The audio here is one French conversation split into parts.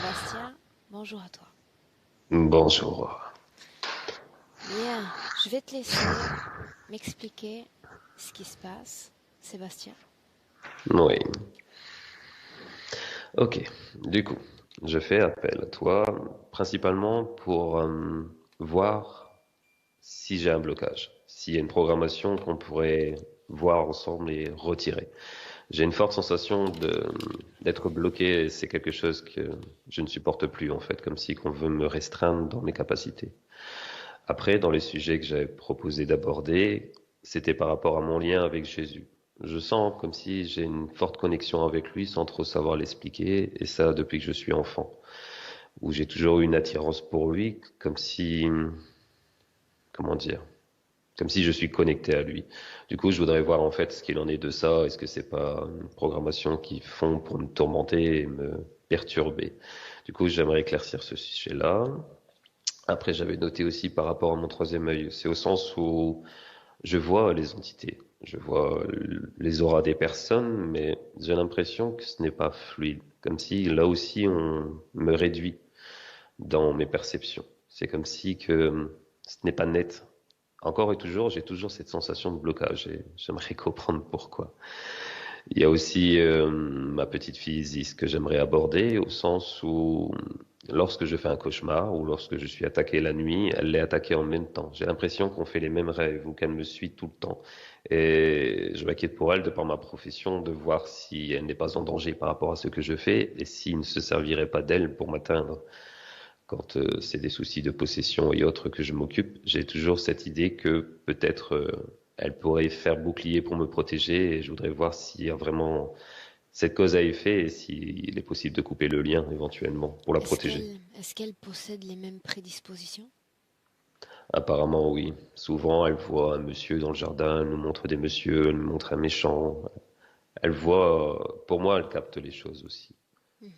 Sébastien, bonjour à toi. Bonjour. Bien, je vais te laisser m'expliquer ce qui se passe, Sébastien. Oui, ok. Du coup, je fais appel à toi principalement pour voir si j'ai un blocage, s'il y a une programmation qu'on pourrait voir ensemble et retirer. J'ai une forte sensation d'être bloqué et c'est quelque chose que je ne supporte plus en fait, comme si qu'on veut me restreindre dans mes capacités. Après, dans les sujets que j'avais proposé d'aborder, c'était par rapport à mon lien avec Jésus. Je sens comme si j'ai une forte connexion avec lui sans trop savoir l'expliquer, et ça depuis que je suis enfant, où j'ai toujours eu une attirance pour lui, comme si, comment dire, comme si je suis connecté à lui. Du coup, je voudrais voir en fait ce qu'il en est de ça. Est-ce que c'est pas une programmation qu'ils font pour me tourmenter et me perturber? Du coup, j'aimerais éclaircir ce sujet-là. Après, j'avais noté aussi par rapport à mon troisième œil. C'est au sens où je vois les entités, je vois les auras des personnes, mais j'ai l'impression que ce n'est pas fluide. Comme si là aussi on me réduit dans mes perceptions. C'est comme si que ce n'est pas net. Encore et toujours, j'ai toujours cette sensation de blocage et j'aimerais comprendre pourquoi. Il y a aussi ma petite fille Isis que j'aimerais aborder au sens où lorsque je fais un cauchemar ou lorsque je suis attaqué la nuit, elle l'est attaquée en même temps. J'ai l'impression qu'on fait les mêmes rêves ou qu'elle me suit tout le temps. Et je m'inquiète pour elle de par ma profession de voir si elle n'est pas en danger par rapport à ce que je fais et s'il ne se servirait pas d'elle pour m'atteindre. Quand c'est des soucis de possession et autres que je m'occupe, j'ai toujours cette idée que peut-être elle pourrait faire bouclier pour me protéger et je voudrais voir s'il y a vraiment cette cause à effet et s'il est possible de couper le lien éventuellement pour la protéger. Est-ce qu'elle possède les mêmes prédispositions? Apparemment, oui. Souvent, elle voit un monsieur dans le jardin, elle nous montre des messieurs, elle nous montre un méchant. Elle voit, pour moi, elle capte les choses aussi. Mhm.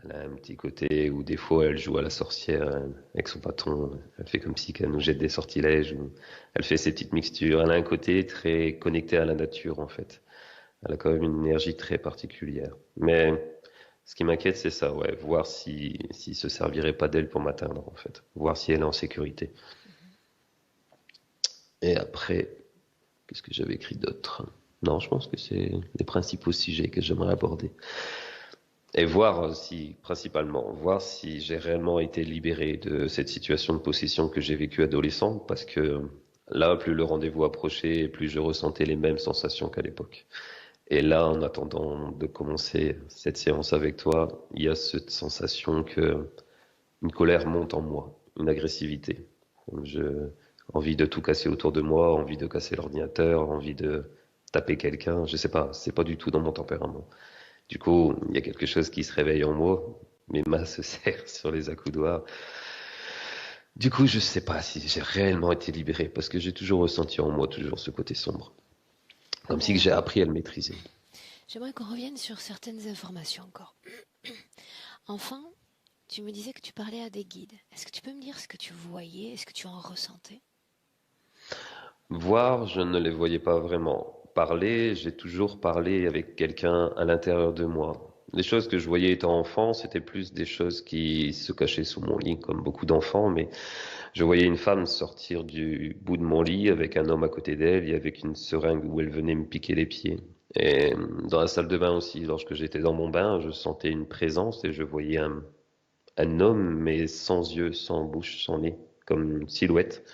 Elle a un petit côté où des fois elle joue à la sorcière avec son patron. Elle fait comme si qu'elle nous jette des sortilèges. Ou elle fait ses petites mixtures. Elle a un côté très connecté à la nature en fait. Elle a quand même une énergie très particulière. Mais ce qui m'inquiète c'est ça, ouais, voir si s'il se servirait pas d'elle pour m'atteindre en fait. Voir si elle est en sécurité. Et après, qu'est-ce que j'avais écrit d'autre? Non, je pense que c'est les principaux sujets que j'aimerais aborder. Et voir si, principalement, voir si j'ai réellement été libéré de cette situation de possession que j'ai vécue adolescent, parce que là, plus le rendez-vous approchait, plus je ressentais les mêmes sensations qu'à l'époque. Et là, en attendant de commencer cette séance avec toi, il y a cette sensation que une colère monte en moi, une agressivité. Je, envie de tout casser autour de moi, envie de casser l'ordinateur, envie de taper quelqu'un, je sais pas, c'est pas du tout dans mon tempérament. Du coup, il y a quelque chose qui se réveille en moi. Mes mains se serrent sur les accoudoirs. Du coup, je sais pas si j'ai réellement été libéré parce que j'ai toujours ressenti en moi toujours ce côté sombre. Comme si j'ai Alors, appris à le maîtriser. j'aimerais qu'on revienne sur certaines informations encore. Enfin, tu me disais que tu parlais à des guides. Est-ce que tu peux me dire ce que tu voyais? Est-ce que tu en ressentais? Voir, je ne les voyais pas vraiment. Parler, j'ai toujours parlé avec quelqu'un à l'intérieur de moi. Les choses que je voyais étant enfant, c'était plus des choses qui se cachaient sous mon lit, comme beaucoup d'enfants, mais je voyais une femme sortir du bout de mon lit avec un homme à côté d'elle et avec une seringue où elle venait me piquer les pieds. Et dans la salle de bain aussi, lorsque j'étais dans mon bain, je sentais une présence et je voyais un homme, mais sans yeux, sans bouche, sans nez, comme une silhouette,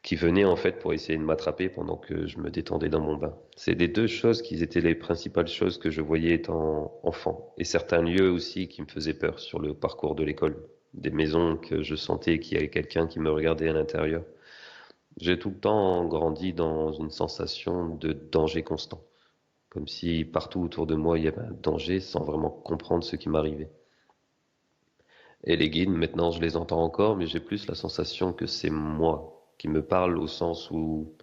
qui venait en fait pour essayer de m'attraper pendant que je me détendais dans mon bain. C'est les deux choses qui étaient les principales choses que je voyais étant enfant. Et certains lieux aussi qui me faisaient peur sur le parcours de l'école. Des maisons que je sentais qu'il y avait quelqu'un qui me regardait à l'intérieur. J'ai tout le temps grandi dans une sensation de danger constant. Comme si partout autour de moi il y avait un danger sans vraiment comprendre ce qui m'arrivait. Et les guides, maintenant, je les entends encore, mais j'ai plus la sensation que c'est moi qui me parle au sens où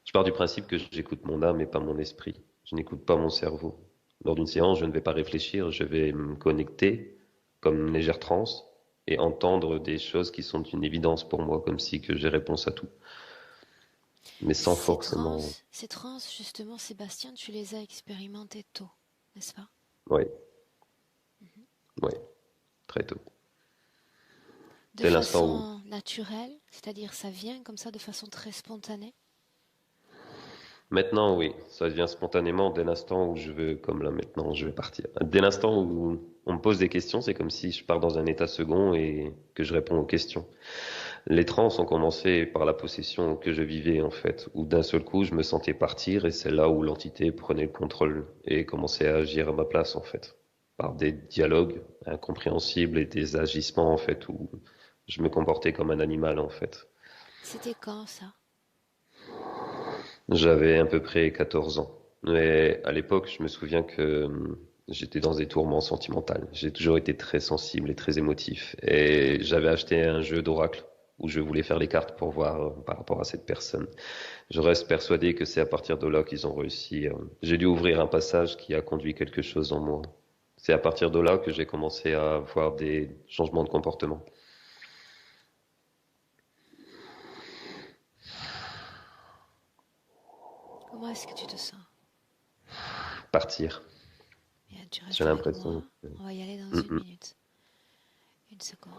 je pars du principe que j'écoute mon âme et pas mon esprit. Je n'écoute pas mon cerveau. Lors d'une séance, je ne vais pas réfléchir, je vais me connecter comme une légère transe et entendre des choses qui sont une évidence pour moi, comme si que j'ai réponse à tout, mais sans forcément. Ces trans, justement, Sébastien, tu les as expérimentées tôt, n'est-ce pas? Oui, oui. très tôt. De Dès l'instant où... façon naturelle, c'est-à-dire ça vient comme ça de façon très spontanée. Maintenant, oui, ça vient spontanément dès l'instant où je veux, comme là maintenant, je vais partir. Dès l'instant où on me pose des questions, c'est comme si je pars dans un état second et que je réponds aux questions. Les trans ont commencé par la possession que je vivais en fait, où d'un seul coup je me sentais partir et c'est là où l'entité prenait le contrôle et commençait à agir à ma place en fait, par des dialogues incompréhensibles et des agissements en fait où je me comportais comme un animal en fait. C'était quand ça? J'avais à peu près 14 ans. Mais à l'époque, je me souviens que j'étais dans des tourments sentimentaux. J'ai toujours été très sensible et très émotif. Et j'avais acheté un jeu d'oracle où je voulais faire les cartes pour voir par rapport à cette personne. Je reste persuadé que c'est à partir de là qu'ils ont réussi. J'ai dû ouvrir un passage qui a conduit quelque chose en moi. C'est à partir de là que j'ai commencé à avoir des changements de comportement. Comment est-ce que tu te sens? Partir. Bien, tu J'ai restes avec l'impression moi. que... On va y aller dans Mm, une mm. minute. Une seconde.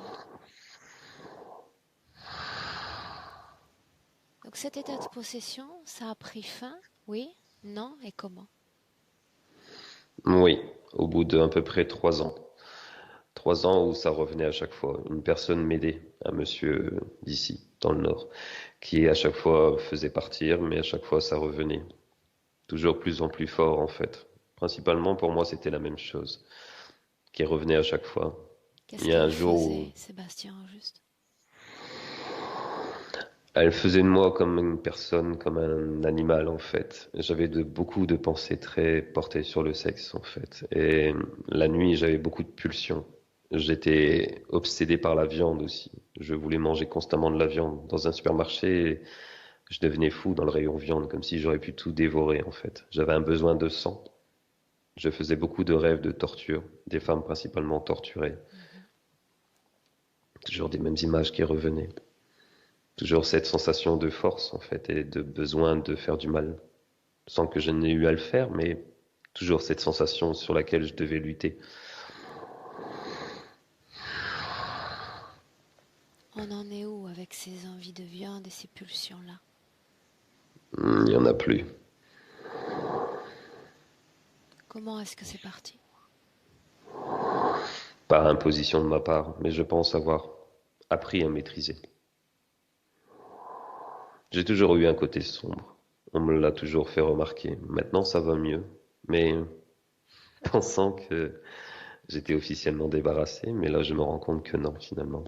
Donc cet état de possession, ça a pris fin? Oui? Non? Et comment? Oui, au bout d'à peu près 3 ans. 3 ans où ça revenait à chaque fois. Une personne m'aidait, un monsieur d'ici, dans le nord, qui à chaque fois faisait partir, mais à chaque fois ça revenait. Toujours plus en plus fort en fait. Principalement pour moi c'était la même chose, qui revenait à chaque fois. Qu'est-ce Il y a un qu'elle jour où faisait, Sébastien, au juste? elle faisait de moi comme une personne, comme un animal en fait. J'avais beaucoup de pensées très portées sur le sexe en fait. Et la nuit j'avais beaucoup de pulsions. J'étais obsédé par la viande aussi. Je voulais manger constamment de la viande. Dans un supermarché, je devenais fou dans le rayon viande, comme si j'aurais pu tout dévorer en fait. J'avais un besoin de sang. Je faisais beaucoup de rêves de torture, des femmes principalement torturées. Toujours des mêmes images qui revenaient. Toujours cette sensation de force en fait et de besoin de faire du mal, sans que je n'ai eu à le faire, mais toujours cette sensation sur laquelle je devais lutter. On en est où avec ces envies de viande et ces pulsions-là? Il n'y en a plus. Comment est-ce que c'est parti? Par imposition de ma part, mais je pense avoir appris à maîtriser. J'ai toujours eu un côté sombre. On me l'a toujours fait remarquer. Maintenant, ça va mieux. Mais pensant que j'étais officiellement débarrassé, mais là, je me rends compte que non, finalement.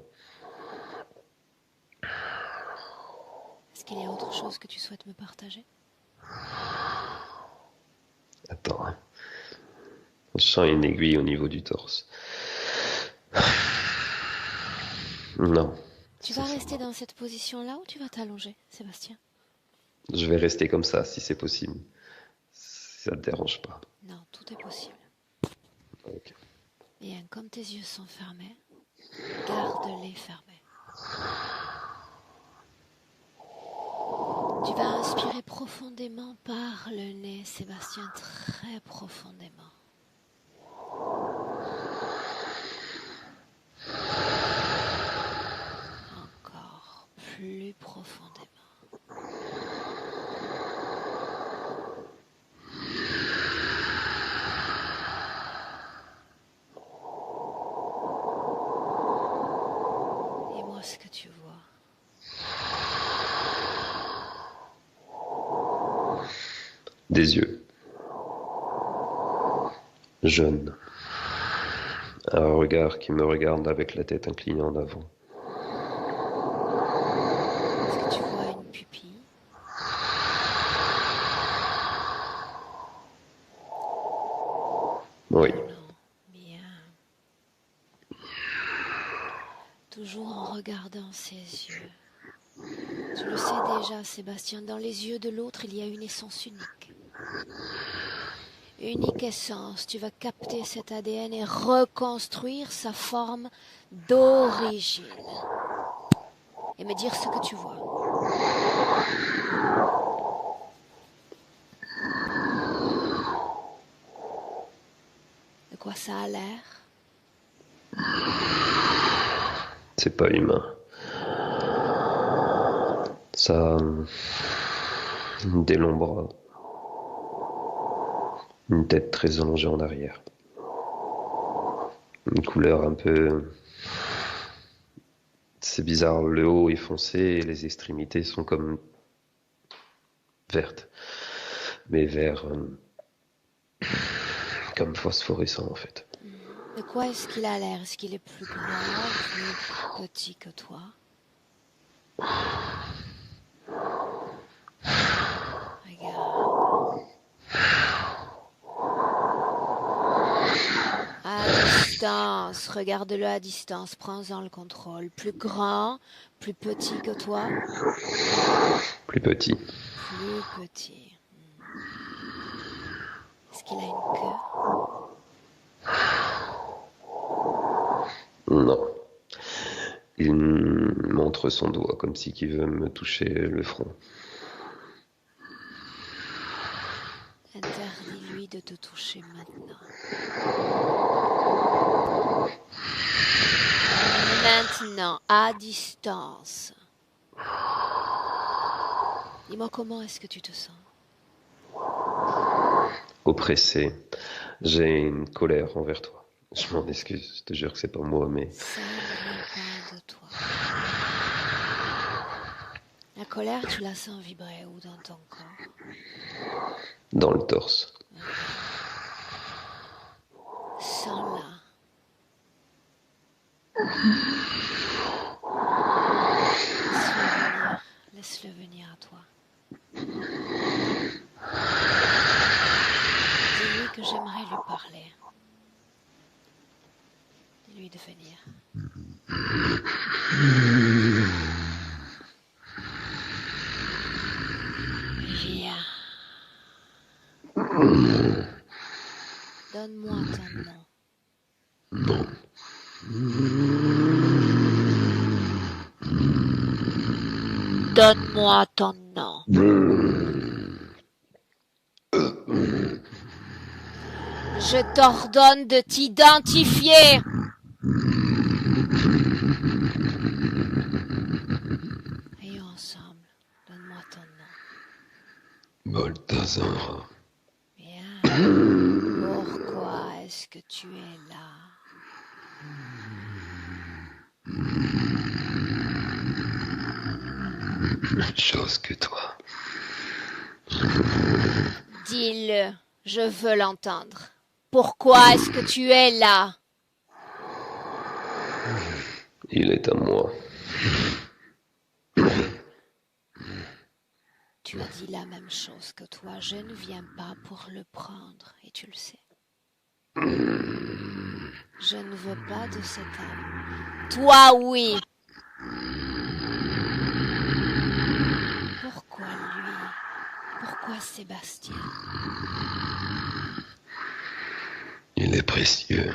Est-ce qu'il y a autre chose que tu souhaites me partager? Attends, hein. Je sens une aiguille au niveau du torse. Non, Tu vas rester sincèrement. dans cette position-là ou tu vas t'allonger, Sébastien? Je vais rester comme ça, si c'est possible. Si ça te dérange pas. Non, tout est possible. Ok. Bien, comme tes yeux sont fermés, garde-les fermés. Tu vas inspirer profondément par le nez, Sébastien, très profondément. Encore plus profondément. Dis-moi ce que tu vois. Des yeux jaunes. Un regard qui me regarde avec la tête inclinée en avant. Est-ce que tu vois une pupille? Oui Oui. ou non? Bien. Toujours en regardant ses yeux. Tu le sais déjà, Sébastien, dans les yeux de l'autre, il y a une essence unique. Unique essence, tu vas capter cet ADN et reconstruire sa forme d'origine. Et me dire ce que tu vois. De quoi ça a l'air? C'est pas humain. Ça a des longs bras, une tête très allongée en arrière, une couleur un peu... C'est bizarre, le haut est foncé et les extrémités sont comme vertes, mais vert comme phosphorescent en fait. De quoi est-ce qu'il a l'air? Est-ce qu'il est plus grand, plus petit que toi? Regarde. À distance, regarde-le à distance, prends-en le contrôle. Plus grand, plus petit que toi? Plus petit. Plus petit. Est-ce qu'il a une queue? Non. Il montre son doigt comme si il veut me toucher le front. Interdis-lui de te toucher maintenant. Maintenant, à distance. Dis-moi comment est-ce que tu te sens? Oppressé. J'ai une colère envers toi. Je m'en excuse, je te jure que c'est pas moi, mais... Ça ne vient pas de toi. La colère, tu la sens vibrer où dans ton corps? Dans le torse. Sens-la. Laisse-le venir à toi. Dis-lui que j'aimerais lui parler. Dis-lui de venir. Viens. Donne-moi ton nom. Non. Donne-moi ton nom. Je t'ordonne de t'identifier. Ayons ensemble. Donne-moi ton nom. Balthazar. Bien. Pourquoi est-ce que tu es là? Même chose que toi. Dis-le, je veux l'entendre. Pourquoi est-ce que tu es là? Il est à moi. Tu as dit la même chose que toi. Je ne viens pas pour le prendre, et tu le sais. Je ne veux pas de cet homme. Toi, oui. Pourquoi lui? Pourquoi Sébastien? Il est précieux.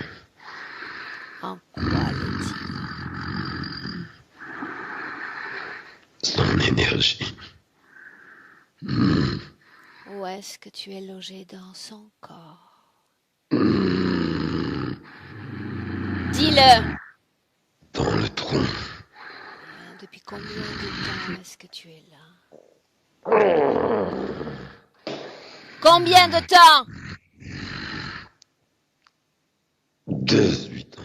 En quoi l'est-il? Son énergie. Où est-ce que tu es logé dans son corps? Dis-le! Dans le tronc. Depuis combien de temps est-ce que tu es là? Combien de temps? 18 ans.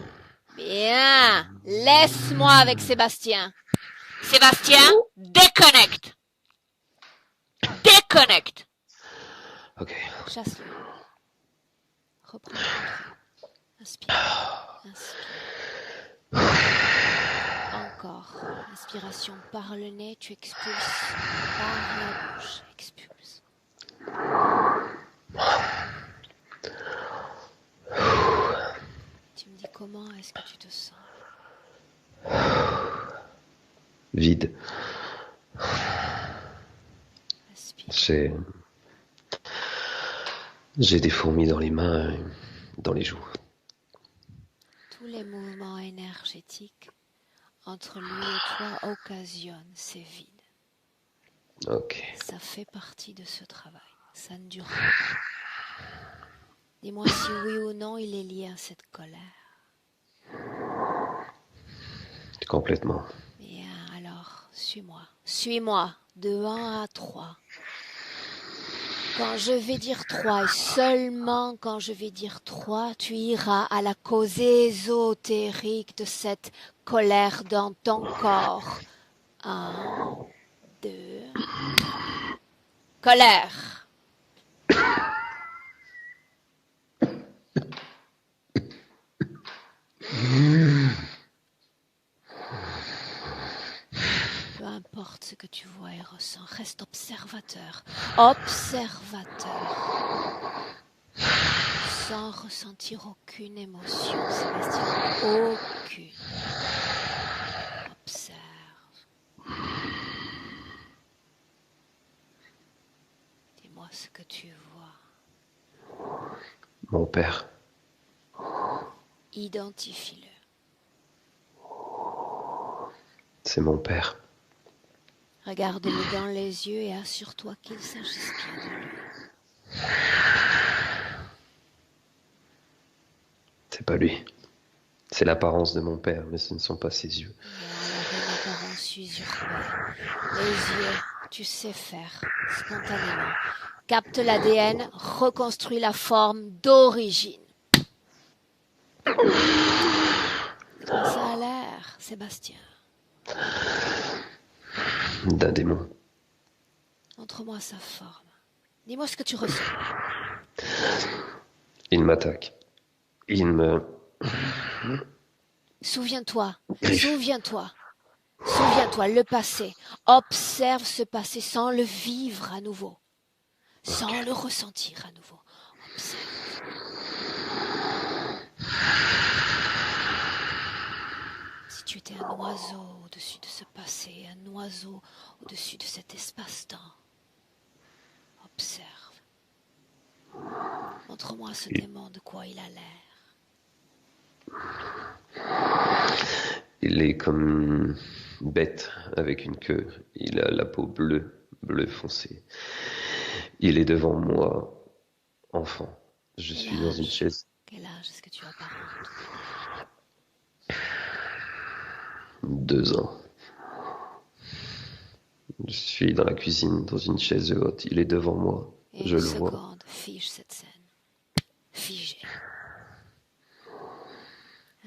Bien, laisse-moi avec Sébastien. Sébastien, déconnecte. Déconnecte. Ok. Chasse-le. Reprends le contrôle. Inspire. Inspire. Encore. Inspiration par le nez, tu expulses. Par la bouche, expulse. Tu me dis comment est-ce que tu te sens? Vide. Respire. J'ai des fourmis dans les mains et dans les joues. Tous les mouvements énergétiques entre lui et toi occasionnent ces vides. Ok. Ça fait partie de ce travail. Ça ne dure pas. Dis-moi si oui ou non il est lié à cette colère. Complètement. Bien, alors, suis-moi. Suis-moi, de 1 à 3. Quand je vais dire 3, et seulement quand je vais dire 3, tu iras à la cause ésotérique de cette colère dans ton corps. 1, 2, 3. Colère. Peu importe ce que tu vois et ressens, reste observateur. Observateur. Sans ressentir aucune émotion, Sébastien. Aucune. Observe. Dis-moi ce que tu vois. Mon père. Identifie-le. C'est mon père. Regarde-le dans les yeux et assure-toi qu'il s'agisse bien de lui. C'est pas lui. C'est l'apparence de mon père, mais ce ne sont pas ses yeux. Alors une apparence usurpée. Les yeux, tu sais faire, spontanément. Capte l'ADN, reconstruis la forme d'origine. Comment ça a l'air, Sébastien? D'un démon. Montre-moi sa forme. Dis-moi ce que tu ressens. Il m'attaque. Il me... Souviens-toi, griffe. souviens-toi. Souviens-toi, le passé. Observe ce passé sans le vivre à nouveau. Sans le ressentir à nouveau. Observe. Si tu étais un oiseau au-dessus de ce passé, un oiseau au-dessus de cet espace-temps, observe. Montre-moi ce démon, de quoi il a l'air. Il est comme une bête avec une queue. Il a la peau bleue, bleu foncé. Il est devant moi, enfant. Je suis dans une chaise. Quel âge est-ce que tu as par contre? 2 ans. Je suis dans la cuisine, dans une chaise haute. Il est devant moi. Et Je une le vois. seconde, fige cette scène. Figé.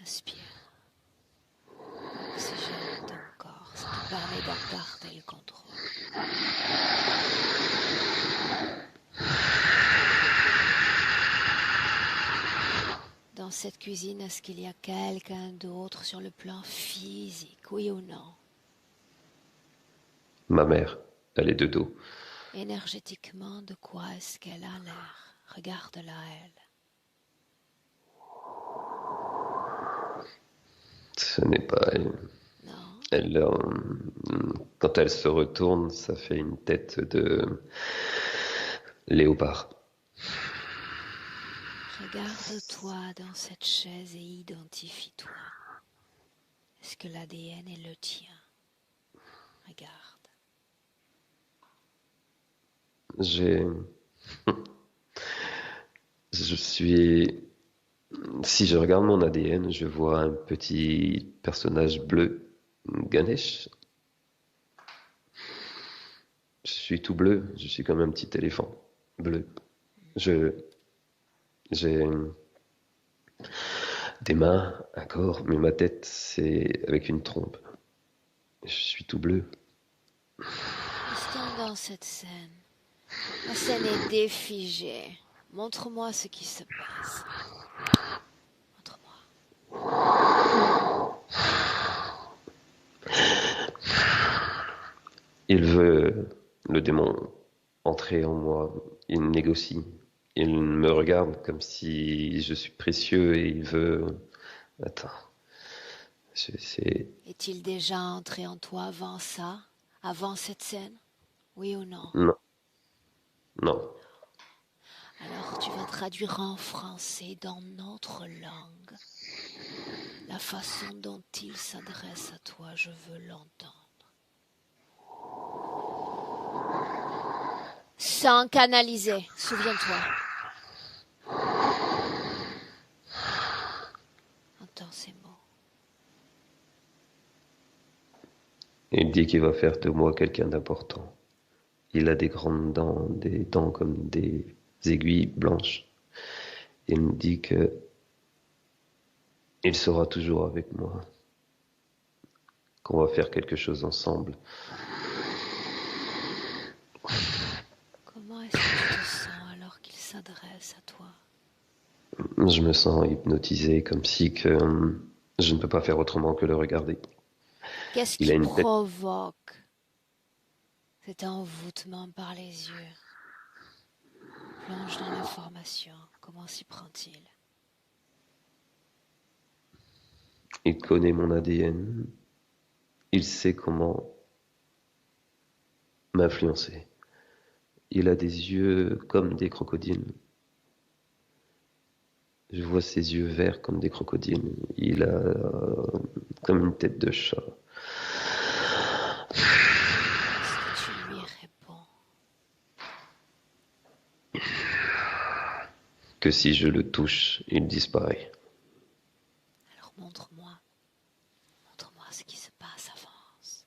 Inspire. Oxygène ton corps. Ça te permet d'en garder le contrôle. Dans cette cuisine, est-ce qu'il y a quelqu'un d'autre sur le plan physique, oui ou non? Ma mère, elle est de dos. Énergétiquement, de quoi est-ce qu'elle a l'air? Regarde-la, elle. Ce n'est pas elle. Non. Elle, quand elle se retourne, ça fait une tête de léopard. Regarde-toi dans cette chaise et identifie-toi. Est-ce que l'ADN est le tien? Regarde. Je suis... Si je regarde mon ADN, je vois un petit personnage bleu, Ganesh. Je suis tout bleu, je suis comme un petit éléphant bleu. J'ai des mains, un corps, mais ma tête, c'est avec une trompe. Je suis tout bleu. Restons dans cette scène. La scène est défigée. Montre-moi ce qui se passe. Montre-moi. Il veut, le démon, entrer en moi. Il négocie. Il me regarde comme si je suis précieux et il veut... Attends. Est-il déjà entré en toi avant ça? Avant cette scène? Oui ou non? Non. Non. Alors tu vas traduire en français dans notre langue. La façon dont il s'adresse à toi, je veux l'entendre. Sans canaliser, souviens-toi. Entends ces mots. Il dit qu'il va faire de moi quelqu'un d'important. Il a des grandes dents, des dents comme des aiguilles blanches. Il me dit que il sera toujours avec moi, qu'on va faire quelque chose ensemble. Comment est-ce que tu te sens alors qu'il s'adresse à toi? Je me sens hypnotisé, comme si que je ne peux pas faire autrement que le regarder. Qu'est-ce Il a qui une tête. provoque cet envoûtement par les yeux? Plonge dans l'information. Comment s'y prend-il? Il connaît mon ADN. Il sait comment m'influencer. Il a des yeux comme des crocodiles. Je vois ses yeux verts comme des crocodiles. Il a comme une tête de chat. Qu'est-ce que tu lui réponds? Que si je le touche, il disparaît. Alors montre-moi. Montre-moi ce qui se passe. Avance.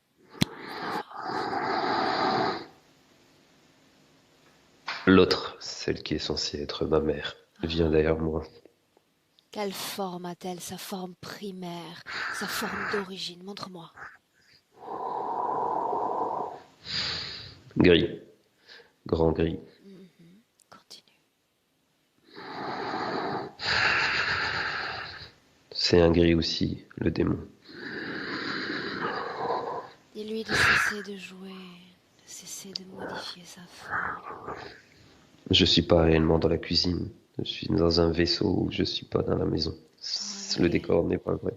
L'autre, celle qui est censée être ma mère, vient derrière moi. Quelle forme a-t-elle? Sa forme primaire, sa forme d'origine. Montre-moi. Gris. Grand gris. Continue. C'est un gris aussi, le démon. Dis-lui de cesser de jouer, de cesser de modifier sa forme. Je suis pas réellement dans la cuisine. Je suis dans un vaisseau où je suis pas dans la maison. Le décor n'est pas vrai.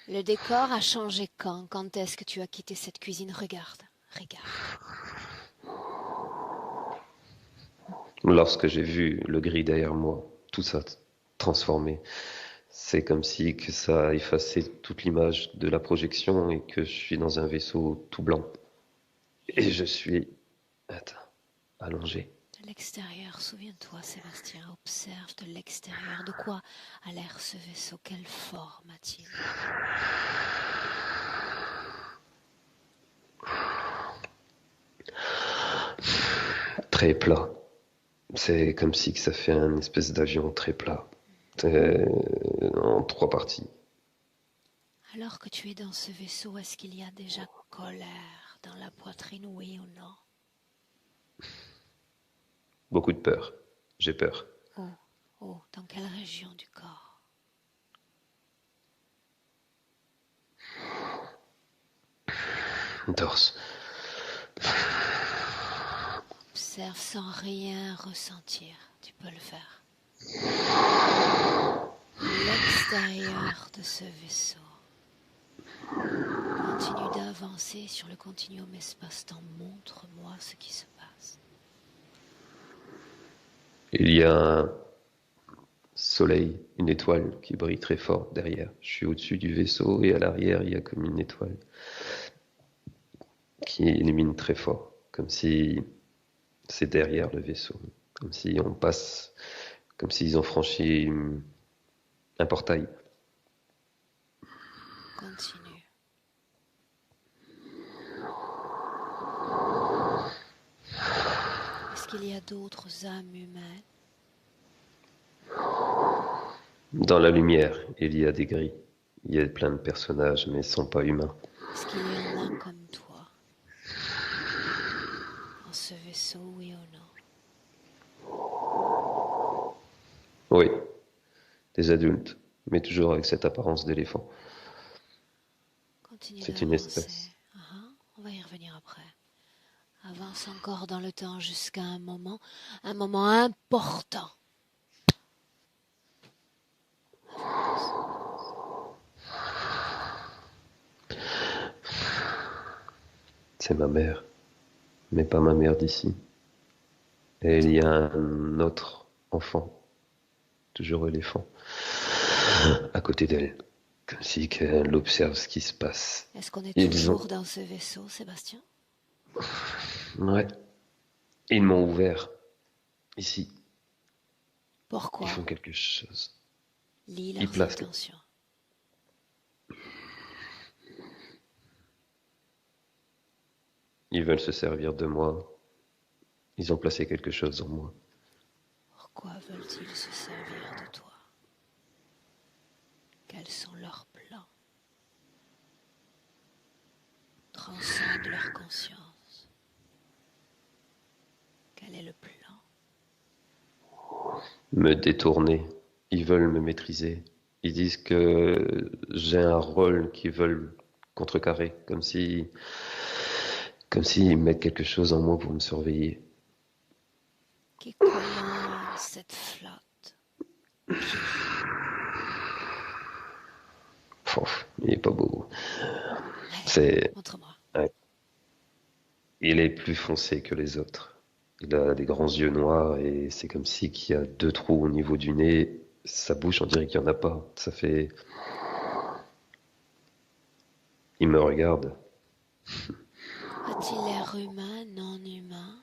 Le décor a changé quand? Quand est-ce que tu as quitté cette cuisine? Regarde, regarde. Lorsque j'ai vu le gris derrière moi, tout ça transformé. C'est comme si que ça a effacé toute l'image de la projection et que je suis dans un vaisseau tout blanc. Et je suis, attends, allongé. De l'extérieur, souviens-toi, Sébastien, observe de l'extérieur. De quoi a l'air ce vaisseau? Quelle forme a-t-il? Très plat. C'est comme si que ça fait un espèce d'avion très plat. En 3 parties. Alors que tu es dans ce vaisseau, est-ce qu'il y a déjà colère dans la poitrine, oui ou non? Beaucoup de peur. J'ai peur. Oh, oh, dans quelle région du corps? Torse. Observe sans rien ressentir. Tu peux le faire. L'extérieur de ce vaisseau. Continue d'avancer sur le continuum espace-temps. Montre-moi ce qui se passe. Il y a un soleil, une étoile qui brille très fort derrière. Je suis au-dessus du vaisseau et à l'arrière, il y a comme une étoile qui illumine très fort, comme si c'est derrière le vaisseau, comme si on passe, comme s'ils ont franchi un portail. Continue. Est-ce qu'il y a d'autres âmes humaines? Dans la lumière, il y a des gris. Il y a plein de personnages, mais ils ne sont pas humains. Est-ce qu'il y en a comme toi? Dans ce vaisseau, oui ou non? Oui, des adultes, mais toujours avec cette apparence d'éléphant. Continue C'est une d'avancer. espèce. On va y revenir après. Avance encore dans le temps jusqu'à un moment important. C'est ma mère, mais pas ma mère d'ici. Et il y a un autre enfant, toujours éléphant, à côté d'elle, comme si qu'elle observe ce qui se passe. Est-ce qu'on est Ils toujours ont... dans ce vaisseau, Sébastien? Ouais, ils m'ont ouvert, ici. Pourquoi? Ils font quelque chose. Lis Ils leurs placent. intentions. Ils veulent se servir de moi. Ils ont placé quelque chose en moi. Pourquoi veulent-ils se servir de toi? Quels sont leurs plans? Transcende leur conscience. Quel est le plan? Me détourner. Ils veulent me maîtriser. Ils disent que j'ai un rôle qu'ils veulent contrecarrer, comme s'ils mettent quelque chose en moi pour me surveiller. Qui commande cette flotte? Qui? Il est pas beau. Allez, C'est, montre-moi. il est plus foncé que les autres. Il a des grands yeux noirs et c'est comme si qu'il y a 2 trous au niveau du nez. Sa bouche, on dirait qu'il n'y en a pas. Ça fait... Il me regarde. A-t-il l'air humain, non humain?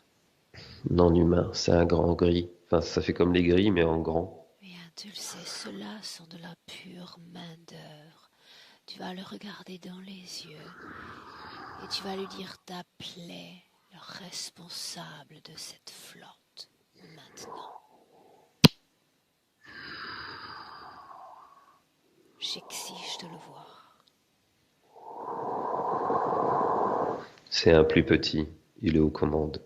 Non humain, c'est un grand gris. Enfin, ça fait comme les gris, mais en grand. Bien, tu le sais, ceux-là sont de la pure main-d'œuvre. Tu vas le regarder dans les yeux et tu vas lui dire d'appeler le responsable de cette flotte maintenant. J'exige de le voir. C'est un plus petit. Il est aux commandes.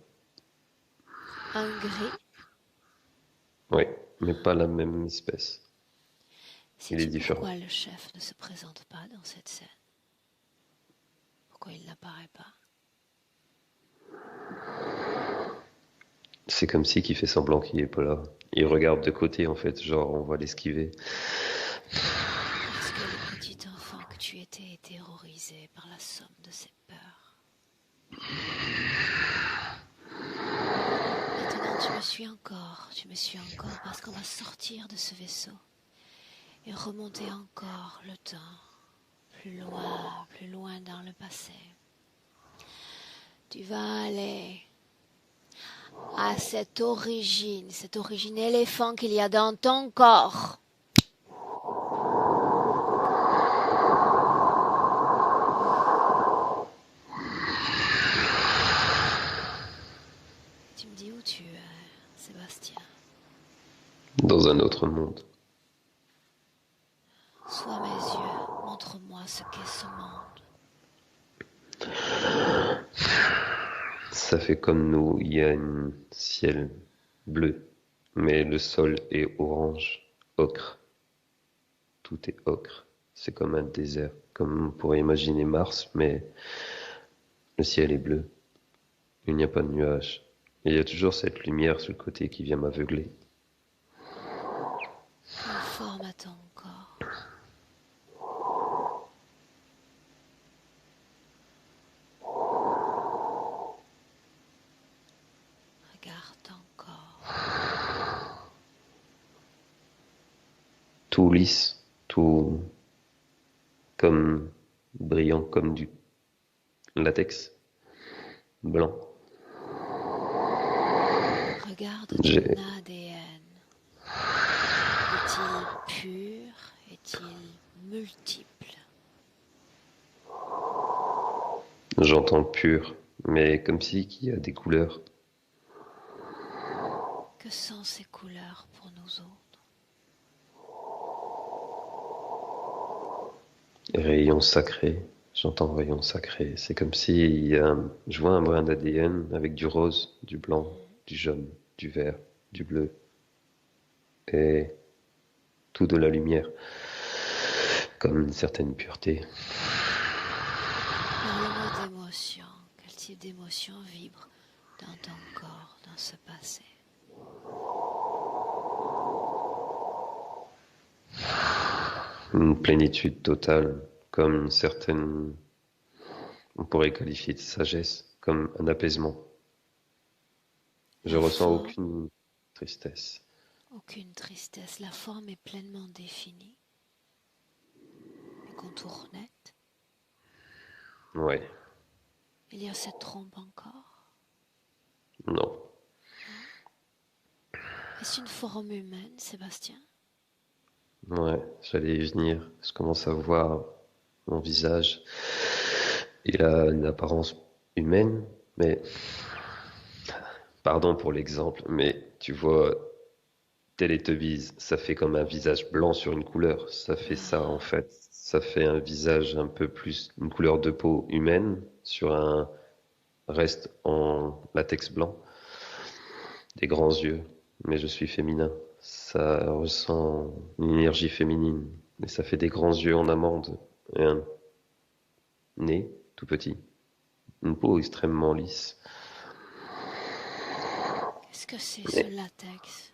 Un gris? Oui, mais pas la même espèce. Il est Sais-tu différent. pourquoi le chef ne se présente pas dans cette scène? Pourquoi il n'apparaît pas? C'est comme si qu'il fait semblant qu'il est pas là. Il regarde de côté, en fait, genre on va l'esquiver. Parce que le petit enfant que tu étais est terrorisé par la somme de ses peurs. Maintenant, tu me suis encore parce qu'on va sortir de ce vaisseau et remonter encore le temps, plus loin dans le passé. Tu vas aller à cette origine éléphant qu'il y a dans ton corps. Tu me dis où tu es, Sébastien? Dans un autre monde. Sois mes yeux, montre-moi ce qu'est ce monde. Ça fait comme nous, il y a un ciel bleu, mais le sol est orange, ocre. Tout est ocre. C'est comme un désert, comme on pourrait imaginer Mars, mais le ciel est bleu. Il n'y a pas de nuages. Et il y a toujours cette lumière sur le côté qui vient m'aveugler. Quelle forme a ton corps? Regarde ton corps. Tout lisse, tout comme brillant comme du latex blanc. Regarde ton ADN. Est-il pur? Est-il multiple? J'entends pur, mais comme si qu'il y a des couleurs. Que sont ces couleurs pour nous autres? Rayon sacré, j'entends rayon sacré. C'est comme si je vois un brin d'ADN avec du rose, du blanc, du jaune, du vert, du bleu et tout de la lumière, comme une certaine pureté. Parle-moi d'émotions. Quel type d'émotion vibre dans ton corps, dans ce passé? Une plénitude totale, comme une certaine, on pourrait qualifier de sagesse, comme un apaisement. Je ressens aucune tristesse. Aucune tristesse. La forme est pleinement définie. Les contours nets. Ouais, Il y a cette trompe encore. non. Est-ce une forme humaine, Sébastien? Ouais, j'allais y venir. Je commence à voir mon visage. Il a une apparence humaine, Mais, pardon pour l'exemple, mais tu vois, Teletubbies, ça fait comme un visage blanc sur une couleur. Ça fait ça en fait. Ça fait un visage un peu plus, une couleur de peau humaine sur un reste en latex blanc, des grands yeux. Mais je suis féminin. Ça ressent une énergie féminine. Mais ça fait des grands yeux en amande et un nez tout petit. Une peau extrêmement lisse. Qu'est-ce que c'est ce Mais latex?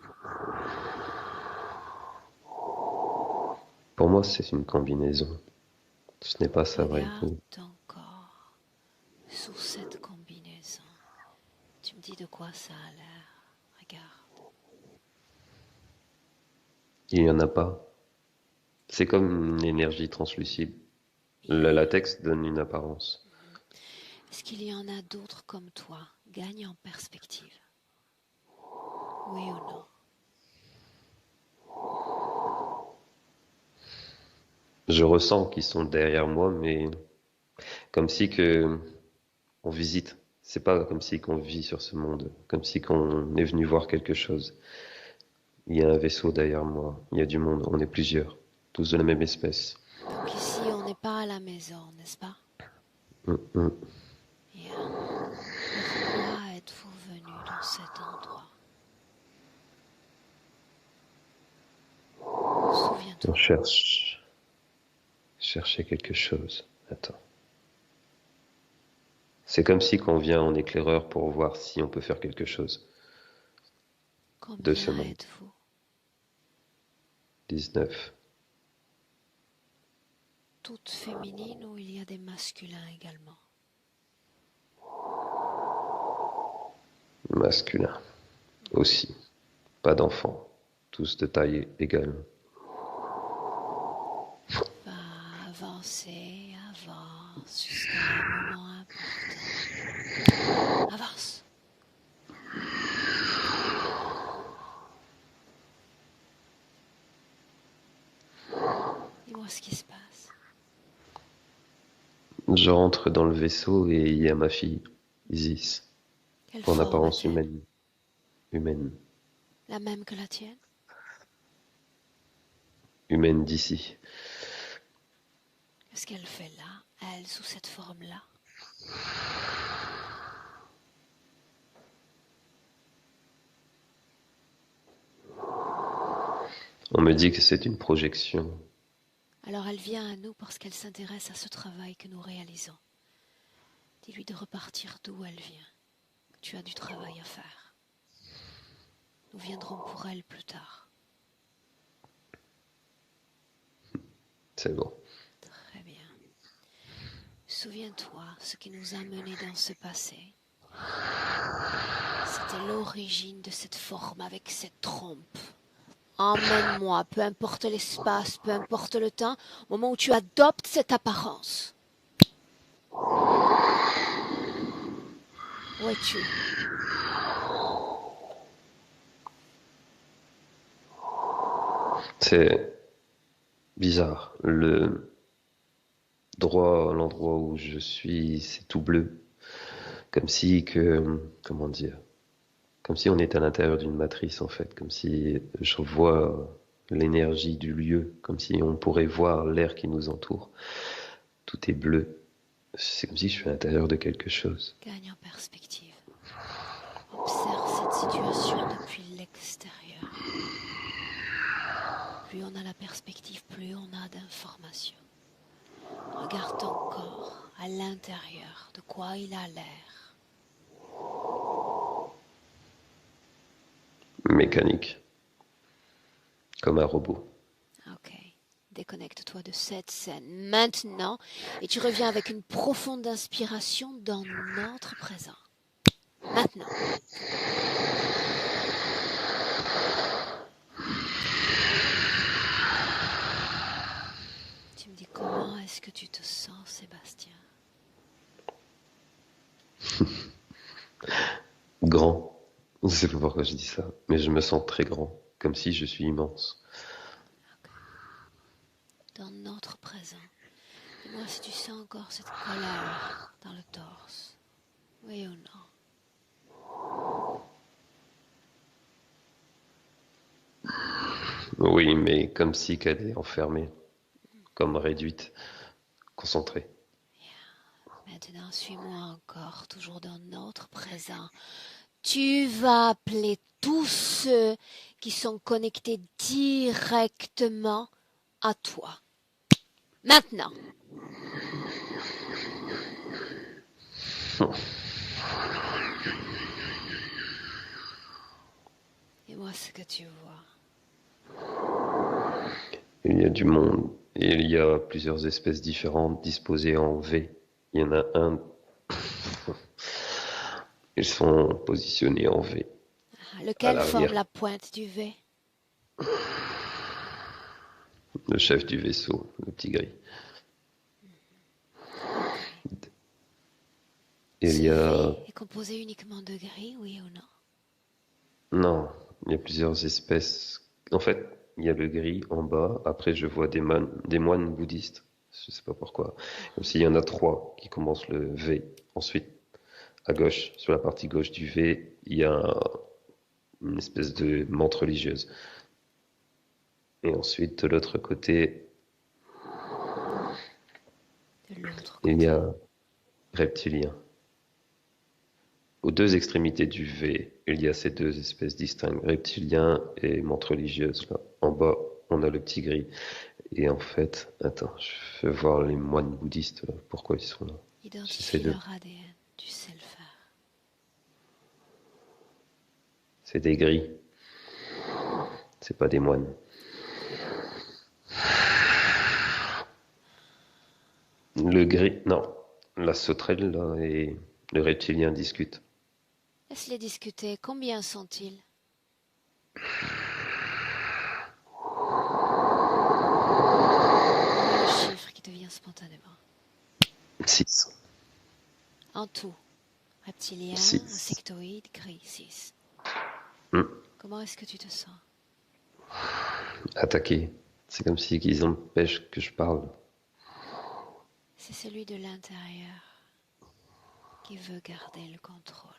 pour moi, c'est une combinaison. Ce n'est pas sa vraie Regarde peau. ton corps sous cette combinaison. Tu me dis de quoi ça a l'air. Regarde. Il n'y en a pas. C'est comme une énergie translucide. Le latex donne une apparence. Est-ce qu'il y en a d'autres comme toi? Gagne en perspective. Oui ou non? Je ressens qu'ils sont derrière moi, mais comme si que on visite. C'est pas comme si qu'on vit sur ce monde, comme si qu'on est venu voir quelque chose. Il y a un vaisseau derrière moi, il y a du monde, on est plusieurs, tous de la même espèce. Donc ici, on n'est pas à la maison, n'est-ce pas? Mm. Bien. Pourquoi êtes-vous venu dans cet endroit? On Souviens-toi. chercher quelque chose. Attends. C'est comme si qu'on vient en éclaireur pour voir si on peut faire quelque chose de ce Combien monde. êtes-vous? 19. Toutes féminines ou il y a des masculins également? Masculin aussi. Pas d'enfants. Tous de taille égale. Va avancer, avance jusqu'à un moment important. Avance. Dis-moi ce qui se passe. Je rentre dans le vaisseau et il y a ma fille, Isis, Quelle en forme apparence a-t-elle? humaine. Humaine. La même que la tienne? Humaine d'ici. Qu'est-ce qu'elle fait là, elle, sous cette forme-là? On me dit que c'est une projection. Alors elle vient à nous parce qu'elle s'intéresse à ce travail que nous réalisons. Dis-lui de repartir d'où elle vient. Tu as du travail à faire. Nous viendrons pour elle plus tard. C'est bon. Très bien. Souviens-toi ce qui nous a menés dans ce passé. C'était l'origine de cette forme avec cette trompe. Emmène-moi, peu importe l'espace, peu importe le temps, au moment où tu adoptes cette apparence. Où es-tu? C'est bizarre. L'endroit où je suis, c'est tout bleu. Comme si que, comment dire, comme si on était à l'intérieur d'une matrice en fait. Comme si je vois l'énergie du lieu. Comme si on pourrait voir l'air qui nous entoure. Tout est bleu. C'est comme si je suis à l'intérieur de quelque chose. Gagne en perspective. Observe cette situation depuis l'extérieur. Plus on a la perspective, plus on a d'informations. Regarde ton corps à l'intérieur, de quoi il a l'air. Mécanique. Comme un robot. Ok, déconnecte-toi de cette scène maintenant et tu reviens avec une profonde inspiration dans notre présent. Maintenant. Tu me dis comment est-ce que tu te sens, Sébastien? Grand. Je sais pas pourquoi je dis ça, mais je me sens très grand. Comme si je suis immense. Ok. Dans notre présent. Dis-moi si tu sens encore cette colère dans le torse. Oui ou non? Oui, mais comme si qu'elle est enfermée, comme réduite, concentrée. Maintenant, suis-moi encore, toujours dans notre présent. Tu vas appeler tous ceux qui sont connectés directement à toi. Maintenant. Et moi, ce que tu vois. Il y a du monde et il y a plusieurs espèces différentes disposées en V. Il y en a un. Ils sont positionnés en V à Lequel forme l'arrière. la pointe du V? Le chef du vaisseau, le petit gris. Ok. Il Ce y a. V est composé uniquement de gris, oui ou non? Non, il y a plusieurs espèces. En fait, il y a le gris en bas. Après, je vois des moines bouddhistes. Je sais pas pourquoi. Comme s'il y en a trois qui commencent le V. Ensuite, à gauche, sur la partie gauche du V, il y a une espèce de menthe religieuse. Et ensuite, de l'autre côté, De l'autre il y côté. a reptilien. Aux deux extrémités du V, il y a ces deux espèces distinctes, reptilien et menthe religieuse. Là. En bas, on a le petit gris. Et en fait, attends, je vais voir les moines bouddhistes, là, pourquoi ils sont là. J'essaie Identifie de... leur ADN. Tu sais le faire. C'est des gris, c'est pas des moines. Le gris, non. La sauterelle, là, et le reptilien discutent. Laisse-les discuter. Combien sont-ils? Donne-moi le chiffre qui te vient spontanément. 6. En tout. Reptilien, 6. insectoïde, gris, 6. Comment est-ce que tu te sens? Attaqués. C'est comme si ils empêchent que je parle. C'est celui de l'intérieur qui veut garder le contrôle.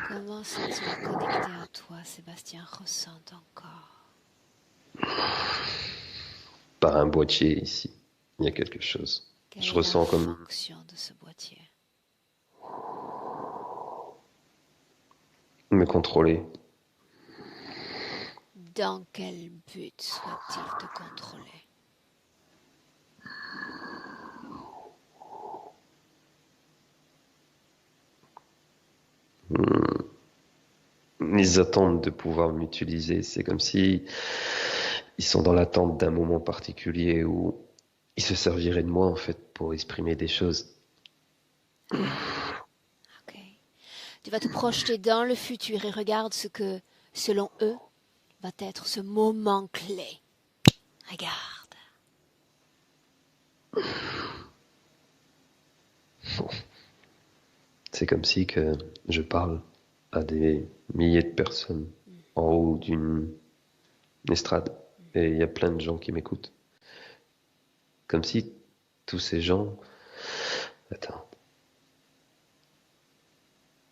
Comment sont-ils connectés à toi, Sébastien? Ressent encore. Par un boîtier ici, il y a quelque chose. Quelle Je est la ressens comme fonction de ce boîtier? me contrôler. Dans quel but souhaite-t-il te contrôler? Ils attendent de pouvoir m'utiliser. C'est comme si ils sont dans l'attente d'un moment particulier où ils se serviraient de moi en fait pour exprimer des choses. Ok. Tu vas te projeter dans le futur et regarde ce que, selon eux, va être ce moment clé. Regarde. C'est comme si que je parle à des milliers de personnes en haut d'une estrade et il y a plein de gens qui m'écoutent. Comme si tous ces gens... Attends,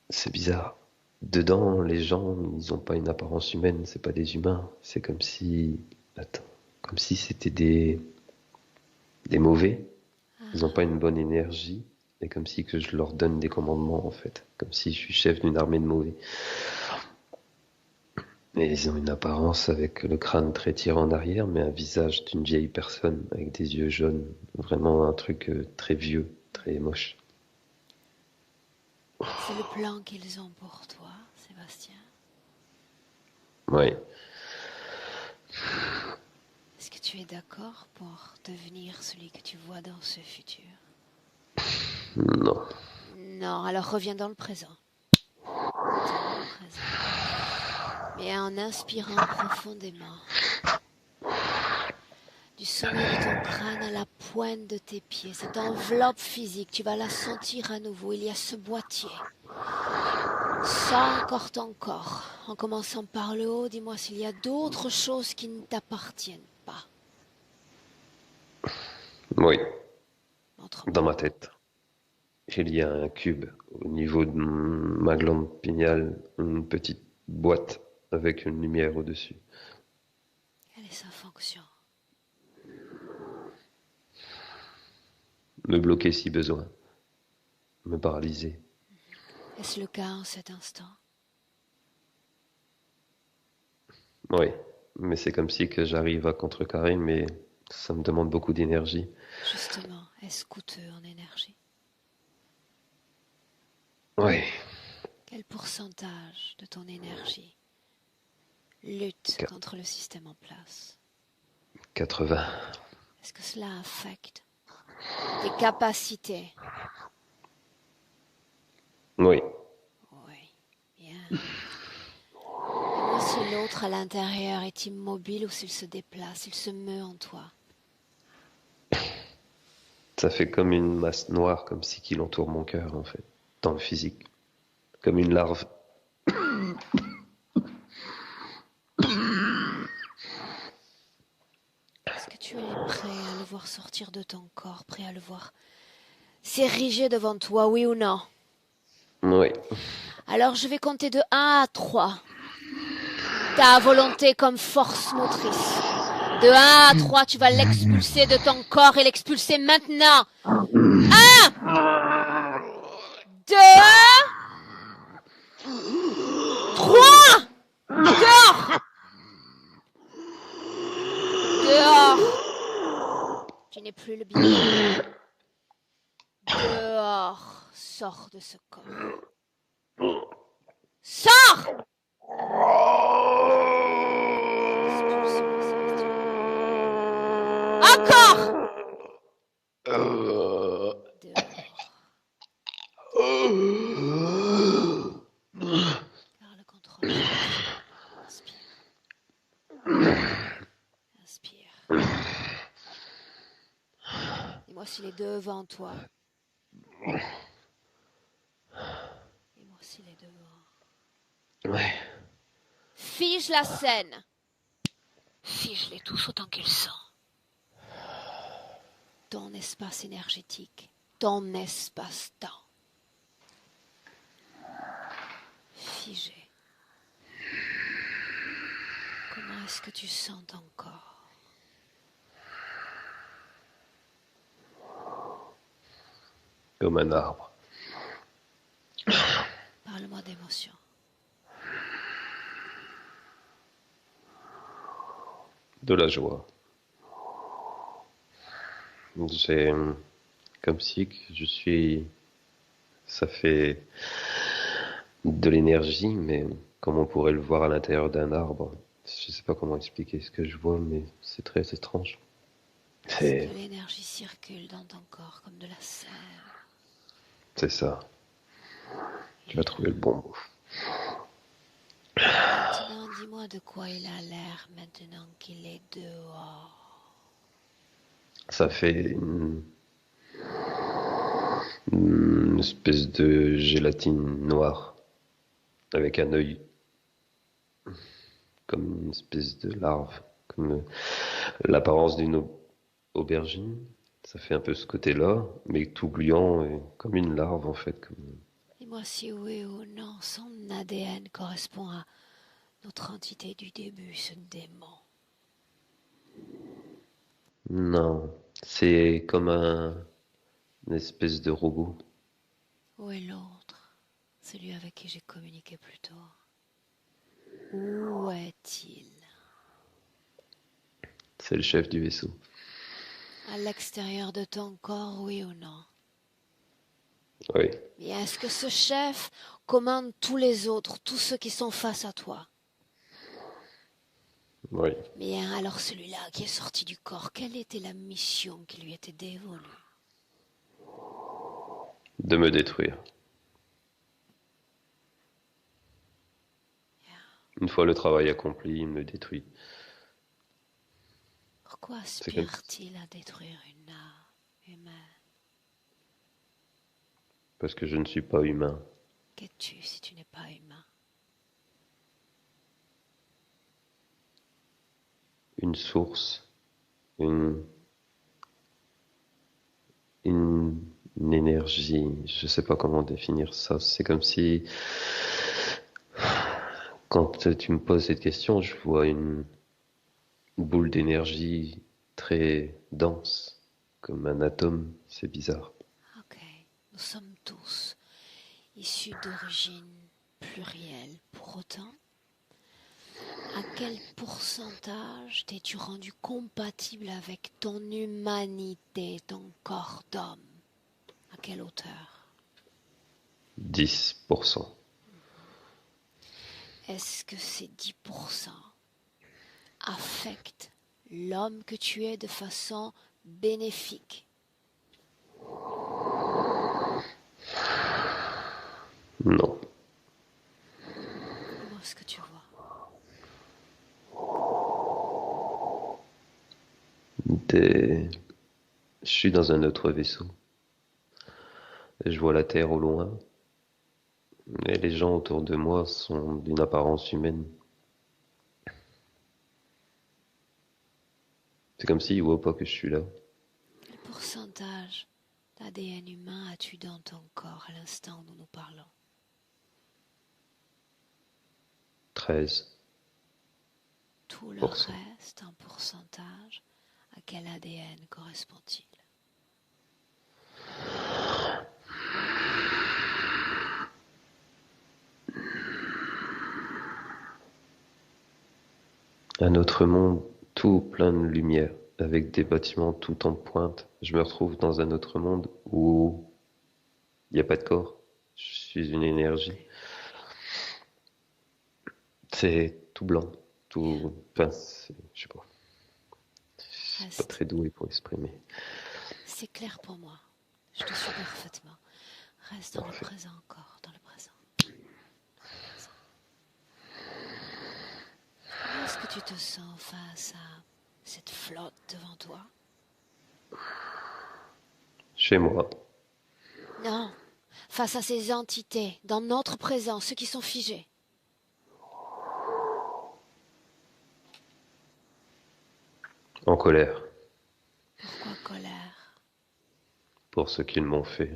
c'est bizarre. Dedans, les gens, ils n'ont pas une apparence humaine, c'est pas des humains. C'est comme si... Attends, comme si c'était des mauvais. Ils n'ont pas une bonne énergie. Et comme si que je leur donne des commandements, en fait. Comme si je suis chef d'une armée de mauvais. Et ils ont une apparence avec le crâne très tiré en arrière, mais un visage d'une vieille personne avec des yeux jaunes. Vraiment un truc très vieux, très moche. C'est le plan qu'ils ont pour toi, Sébastien. Ouais. Est-ce que tu es d'accord pour devenir celui que tu vois dans ce futur? Non. Non, alors reviens dans le présent. Dans le présent. Mais en inspirant profondément. Du sommet de ton crâne à la pointe de tes pieds, cette enveloppe physique, tu vas la sentir à nouveau. Il y a ce boîtier. Sens encore ton corps. En commençant par le haut, dis-moi s'il y a d'autres choses qui ne t'appartiennent pas. Oui, dans Montre-moi. ma tête. Il y a un cube au niveau de ma glande pinéale, une petite boîte avec une lumière au-dessus. Quelle est sa fonction? Me bloquer si besoin, me paralyser. Est-ce le cas en cet instant? Oui, mais c'est comme si que j'arrive à contrecarrer, mais ça me demande beaucoup d'énergie. Justement, est-ce coûteux en énergie? Oui, Quel pourcentage de ton énergie lutte qu- contre le système en place? 80. Est-ce que cela affecte tes capacités? Oui, Oui, bien. Dis-moi si l'autre à l'intérieur est immobile ou s'il se déplace, il se meut en toi. ça fait comme une masse noire, comme si qu'il entoure mon cœur, en fait, dans le physique. Comme une larve. Est-ce que tu es prêt à le voir sortir de ton corps, prêt à le voir s'ériger devant toi, oui ou non? Oui, Alors je vais compter de 1 à 3. Ta volonté comme force motrice. De 1 à 3, tu vas l'expulser de ton corps et l'expulser maintenant. 2, 3. Dehors. Dehors. Tu n'es plus le bienvenu. Dehors. Sors de ce corps. Sors. Expulse-le, Sébastien. Encore. Dehors. Garde le contrôle, Sébastien. Inspire. Inspire. Dis-moi s'il est devant toi. Dis-moi s'il est devant. ouais. Fige la scène. Fige-les tous autant qu'ils sont. Ton espace énergétique. Ton espace-temps. Figé. Comment est-ce que tu sens ton corps? Comme un arbre. Parle-moi d'émotion. De la joie. C'est comme si que je suis... Ça fait de l'énergie, mais comme on pourrait le voir à l'intérieur d'un arbre. Je sais pas comment expliquer ce que je vois, mais c'est très étrange. Est-ce que C'est l'énergie circule dans ton corps comme de la sève? c'est ça. Tu as trouvé le bon mot. Maintenant, dis-moi de quoi il a l'air maintenant qu'il est dehors. Ça fait une espèce de gélatine noire avec un œil, comme une espèce de larve, comme l'apparence d'une aubergine. Ça fait un peu ce côté-là, mais tout gluant et comme une larve en fait. Dis-moi si oui ou non son ADN correspond à notre entité du début, ce démon. Non, c'est comme une espèce de robot. Où est l'autre? Celui avec qui j'ai communiqué plus tôt. Où est-il? C'est le chef du vaisseau. À l'extérieur de ton corps, oui ou non? Oui, Mais est-ce que ce chef commande tous les autres, tous ceux qui sont face à toi? oui. Bien, alors celui-là qui est sorti du corps, quelle était la mission qui lui était dévolue? De me détruire. Une fois le travail accompli, il me détruit. Pourquoi C'est comme aspire-t-il à détruire une âme humaine? parce que je ne suis pas humain. Qu'es-tu si tu n'es pas humain? Une source, une une, une énergie, je sais pas comment définir ça. C'est comme si, quand tu me poses cette question, je vois une boule d'énergie très dense, comme un atome. C'est bizarre. Ok, nous sommes tous issus d'origines plurielles. Pour autant, à quel pourcentage t'es-tu rendu compatible avec ton humanité, ton corps d'homme? À quelle hauteur? 10%. Est-ce que ces 10% affectent l'homme que tu es de façon bénéfique? Non. Dis-moi ce que tu vois. Des- Je suis dans un autre vaisseau. Et je vois la Terre au loin. Et les gens autour de moi sont d'une apparence humaine. C'est comme s'ils voient pas que je suis là. Quel pourcentage d'ADN humain as-tu dans ton corps à l'instant où nous nous parlons? 13%. Tout le reste en pourcentage, à quel ADN correspond-il? Un autre monde, tout plein de lumière, avec des bâtiments tout en pointe. Je me retrouve dans un autre monde où il n'y a pas de corps. Je suis une énergie. Okay. C'est tout blanc, Bien, tout. Enfin, je sais pas. Je suis pas reste. très doué pour exprimer. C'est clair pour moi. Je te suis parfaitement. Reste dans le Parfait. présent encore, dans le présent. Comment est-ce que tu te sens face à cette flotte devant toi? Chez moi, Non, face à ces entités, dans notre présent, ceux qui sont figés. en colère Pourquoi colère? pour ce qu'ils m'ont fait.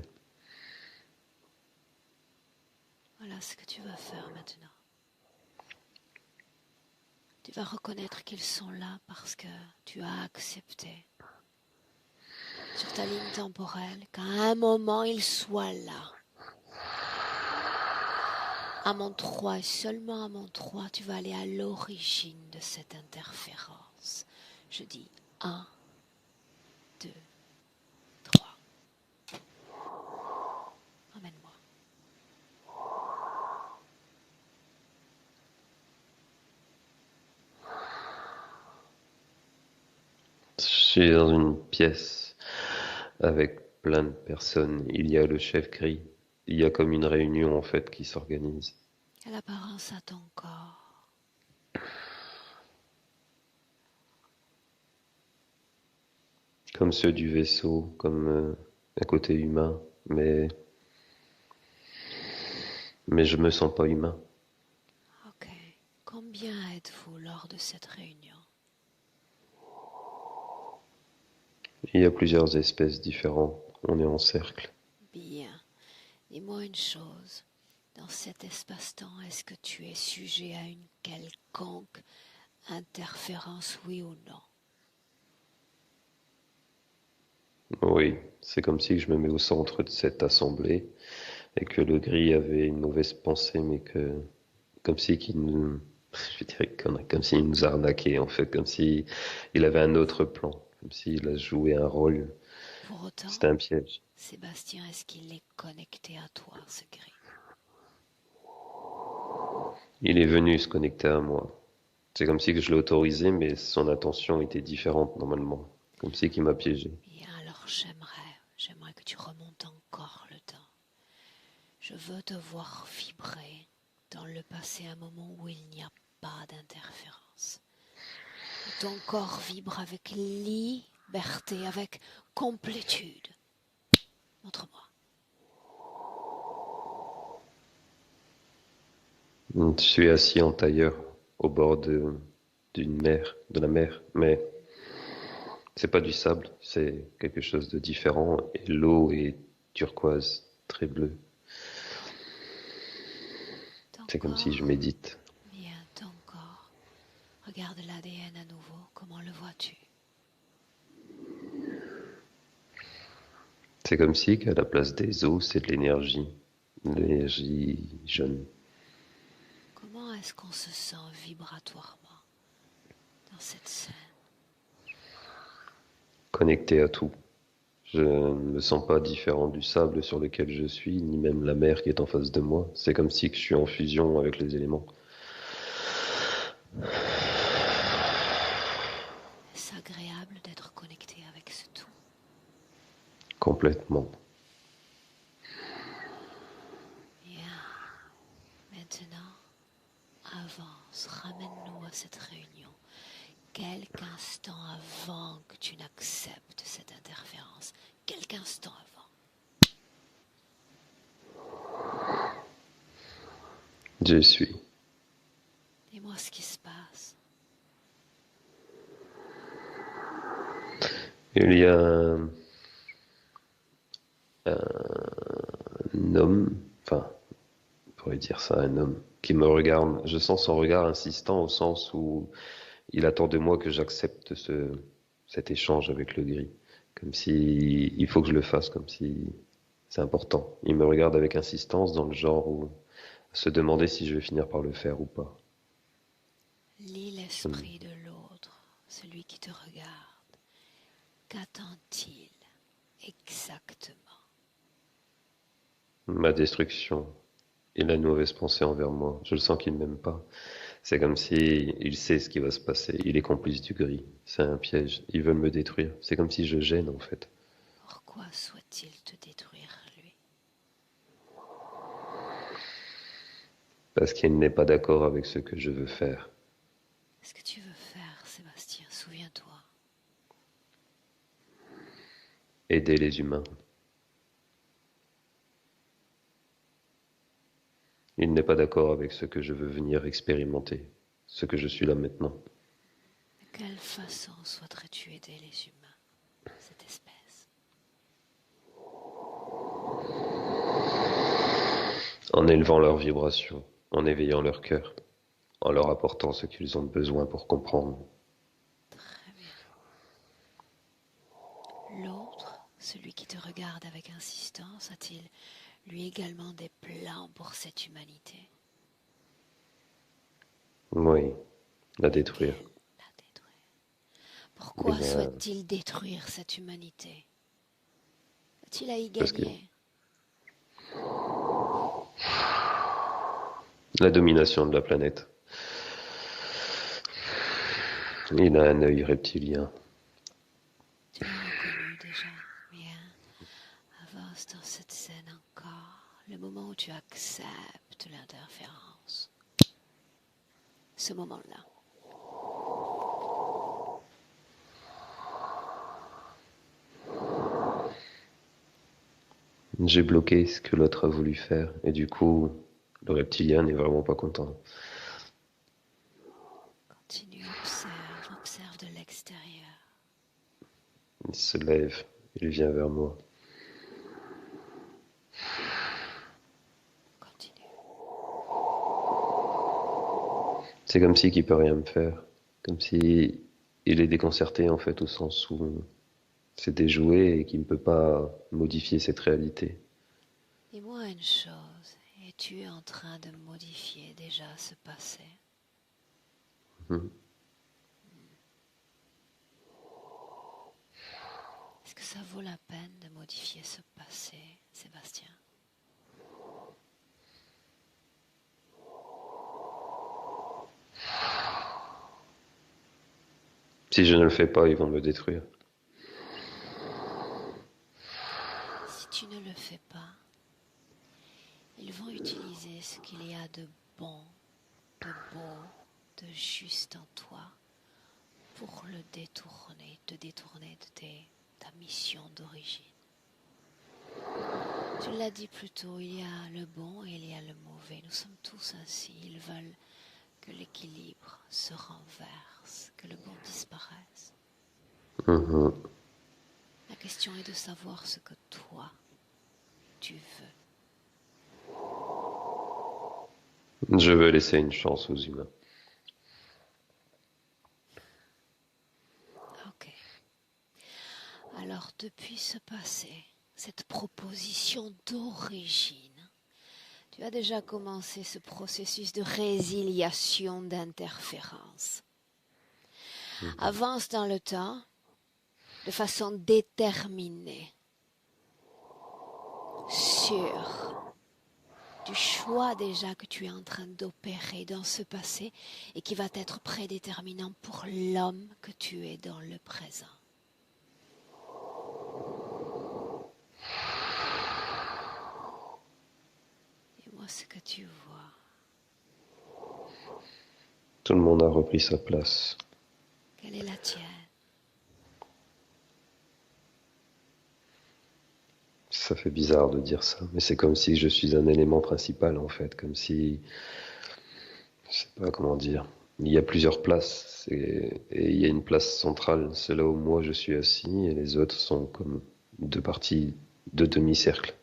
Voilà ce que tu vas faire maintenant. Tu vas reconnaître qu'ils sont là parce que tu as accepté sur ta ligne temporelle qu'à un moment ils soient là. À mon 3 et seulement à mon 3, tu vas aller à l'origine de cette interférence. Je dis 1, 2, 3. Emmène-moi. Je suis dans une pièce avec plein de personnes. Il y a le chef gris. Il y a comme une réunion en fait qui s'organise. Quelle apparence a ton corps? Comme ceux du vaisseau, comme un côté humain, mais je me sens pas humain. Ok. Combien êtes-vous lors de cette réunion? Il y a plusieurs espèces différentes. On est en cercle. Bien. Dis-moi une chose. Dans cet espace-temps, est-ce que tu es sujet à une quelconque interférence, oui ou non? Oui, c'est comme si je me mets au centre de cette assemblée et que le gris avait une mauvaise pensée, mais que comme si qu'il nous, je dirais comme s'il nous arnaquait en fait, comme si il avait un autre plan, comme s'il a joué un rôle. Pour autant, C'était un piège. Sébastien, est-ce qu'il est connecté à toi, ce gris? Il est venu se connecter à moi. C'est comme si que je l'ai autorisé, mais son intention était différente normalement. Comme si qu'il m'a piégé. Bien, alors j'aimerais que tu remontes encore le temps. Je veux te voir vibrer dans le passé, un moment où il n'y a pas d'interférence. Où ton corps vibre avec liberté, avec complétude. Montre-moi. Je suis assis en tailleur au bord d'une mer, de la mer, mais C'est pas du sable, c'est quelque chose de différent. Et l'eau est turquoise, très bleue. Ton C'est comme si je corps, médite. bien, ton corps. Regarde l'ADN à nouveau, comment le vois-tu? C'est comme si qu'à la place des os, c'est de l'énergie jaune. Comment est-ce qu'on se sent vibratoirement dans cette scène? Connecté à tout. Je ne me sens pas différent du sable sur lequel je suis, ni même la mer qui est en face de moi. C'est comme si que je suis en fusion avec les éléments. Est-ce agréable d'être connecté avec ce tout? Complètement. Bien. Maintenant, avance, ramène-nous à cette réunion. Quelques instants avant que tu n'acceptes cette interférence. Quelques instants avant. Je suis. Dis-moi ce qui se passe. Il y a un homme, enfin, on pourrait dire ça, un homme, qui me regarde. Je sens son regard insistant au sens où il attend de moi que j'accepte cet échange avec le gris. Comme si il faut que je le fasse, comme si c'est important. Il me regarde avec insistance dans le genre où se demander si je vais finir par le faire ou pas. Lis l'esprit de l'autre, celui qui te regarde. Qu'attend-il exactement? Ma destruction et la mauvaise pensée envers moi. Je le sens qu'il ne m'aime pas. C'est comme si il sait ce qui va se passer. Il est complice du gris. C'est un piège. Ils veulent me détruire. C'est comme si je gêne en fait. Pourquoi souhaite-t-il te détruire, lui? Parce qu'il n'est pas d'accord avec ce que je veux faire. Qu'est-ce que tu veux faire, Sébastien? Souviens-toi. Aider les humains. Il n'est pas d'accord avec ce que je veux venir expérimenter. Ce que je suis là maintenant. De quelle façon souhaiterais-tu aider les humains, cette espèce? En élevant leurs vibrations. En éveillant leur cœur. En leur apportant ce qu'ils ont besoin pour comprendre. Très bien. L'autre, celui qui te regarde avec insistance, a-t-il lui également des plans pour cette humanité? Oui, la détruire. Lesquels la détruire? Eh Pourquoi bien, souhaite-t-il détruire cette humanité? A-t-il à y parce que gagner? la domination de la planète. Il a un œil reptilien. Tu l'as reconnu déjà. Bien. Avance dans cette scène encore. Le moment où tu acceptes l'interférence. Ce moment-là. J'ai bloqué ce que l'autre a voulu faire, et du coup, le reptilien n'est vraiment pas content. Continue, observe, observe de l'extérieur. Il se lève, il vient vers moi. Continue. C'est comme si qu'il peut rien me faire. Comme si il est déconcerté en fait, au sens où c'est déjoué et qu'il ne peut pas modifier cette réalité. Dis-moi une chose. Es-tu en train de modifier déjà ce passé? Mhm. Est-ce que ça vaut la peine de modifier ce passé, Sébastien? Si je ne le fais pas, ils vont me détruire. Si tu ne le fais pas, ils vont utiliser ce qu'il y a de bon, de beau, de juste en toi pour le détourner, te détourner de ta mission d'origine. Tu l'as dit plus tôt, il y a le bon et il y a le mauvais. Nous sommes tous ainsi. Ils veulent que l'équilibre se renverse, que le bon disparaisse. Mhm. La question est de savoir ce que toi, tu veux. Je veux laisser une chance aux humains. Ok. Alors, depuis ce passé, cette proposition d'origine, tu as déjà commencé ce processus de résiliation d'interférence. Mhm. Avance dans le temps de façon déterminée, sûre du choix déjà que tu es en train d'opérer dans ce passé et qui va être prédéterminant pour l'homme que tu es dans le présent. Dis-moi ce que tu vois. Tout le monde a repris sa place. Quelle est la tienne? Ça fait bizarre de dire ça, mais c'est comme si je suis un élément principal en fait, comme si, je sais pas comment dire, il y a plusieurs places et il y a une place centrale, c'est là où moi je suis assis et les autres sont comme deux parties de demi-cercle.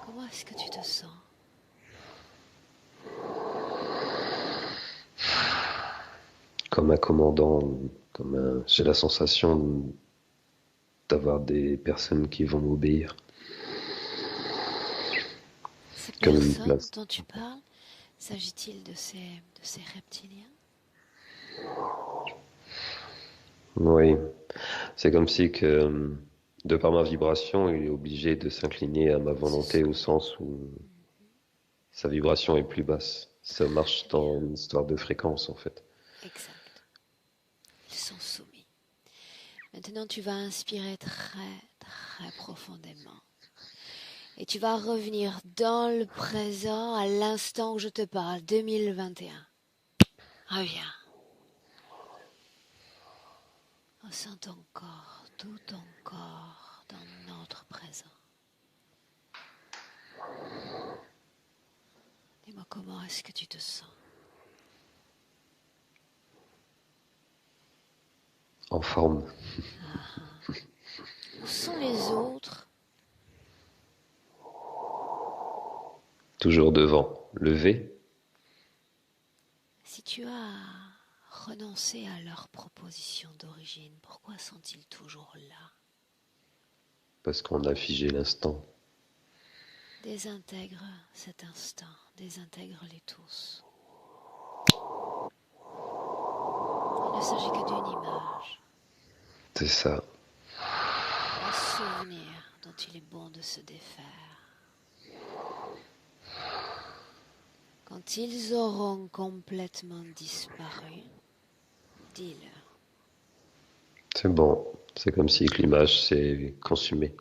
Comment est-ce que tu te sens? Comme un commandant, j'ai la sensation d'avoir des personnes qui vont m'obéir, Ces comme une personnes place. dont tu parles, s'agit-il de ces reptiliens? Oui, c'est comme si que, de par ma vibration, il est obligé de s'incliner à ma Se volonté au soumettre. sens où sa vibration est plus basse. Ça marche Très bien. dans une histoire de fréquence, en fait. Exact. Ils sont soumis. Maintenant, tu vas inspirer très, très profondément. Et tu vas revenir dans le présent à l'instant où je te parle, 2021. Reviens. Ressens ton corps, tout ton corps dans notre présent. Dis-moi comment est-ce que tu te sens. En forme. Où sont les autres? Toujours devant. Levé. Si tu as renoncé à leur proposition d'origine, pourquoi sont-ils toujours là? Parce qu'on a figé l'instant. Désintègre cet instant, désintègre-les tous. Il ne s'agit que d'une image, C'est ça. un souvenir dont il est bon de se défaire. Quand ils auront complètement disparu, dis-le. C'est bon. C'est comme si que l'image s'est consumée.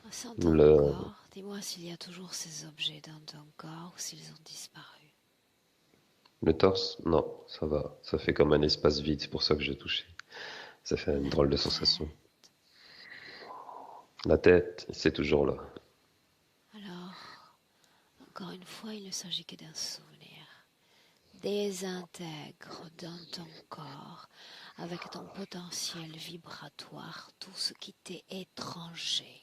Ressens ton Le, corps, dis-moi s'il y a toujours ces objets dans ton corps ou s'ils ont disparu. le torse, non, ça va. Ça fait comme un espace vide, c'est pour ça que j'ai touché. Ça fait une La drôle de tête. sensation. La tête, c'est toujours là. Alors, encore une fois, il ne s'agit que d'un souvenir. Désintègre dans ton corps, avec ton potentiel vibratoire, tout ce qui t'est étranger.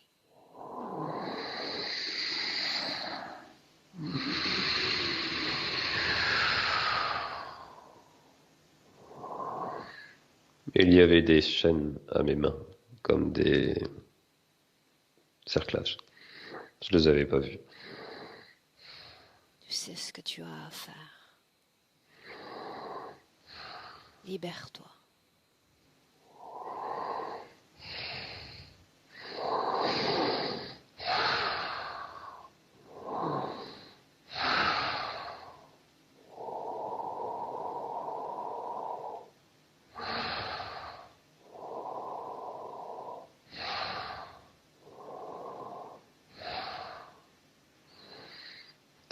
Il y avait des chaînes à mes mains, comme des cerclages. Je les avais pas vus. Tu sais ce que tu as à faire. Libère-toi.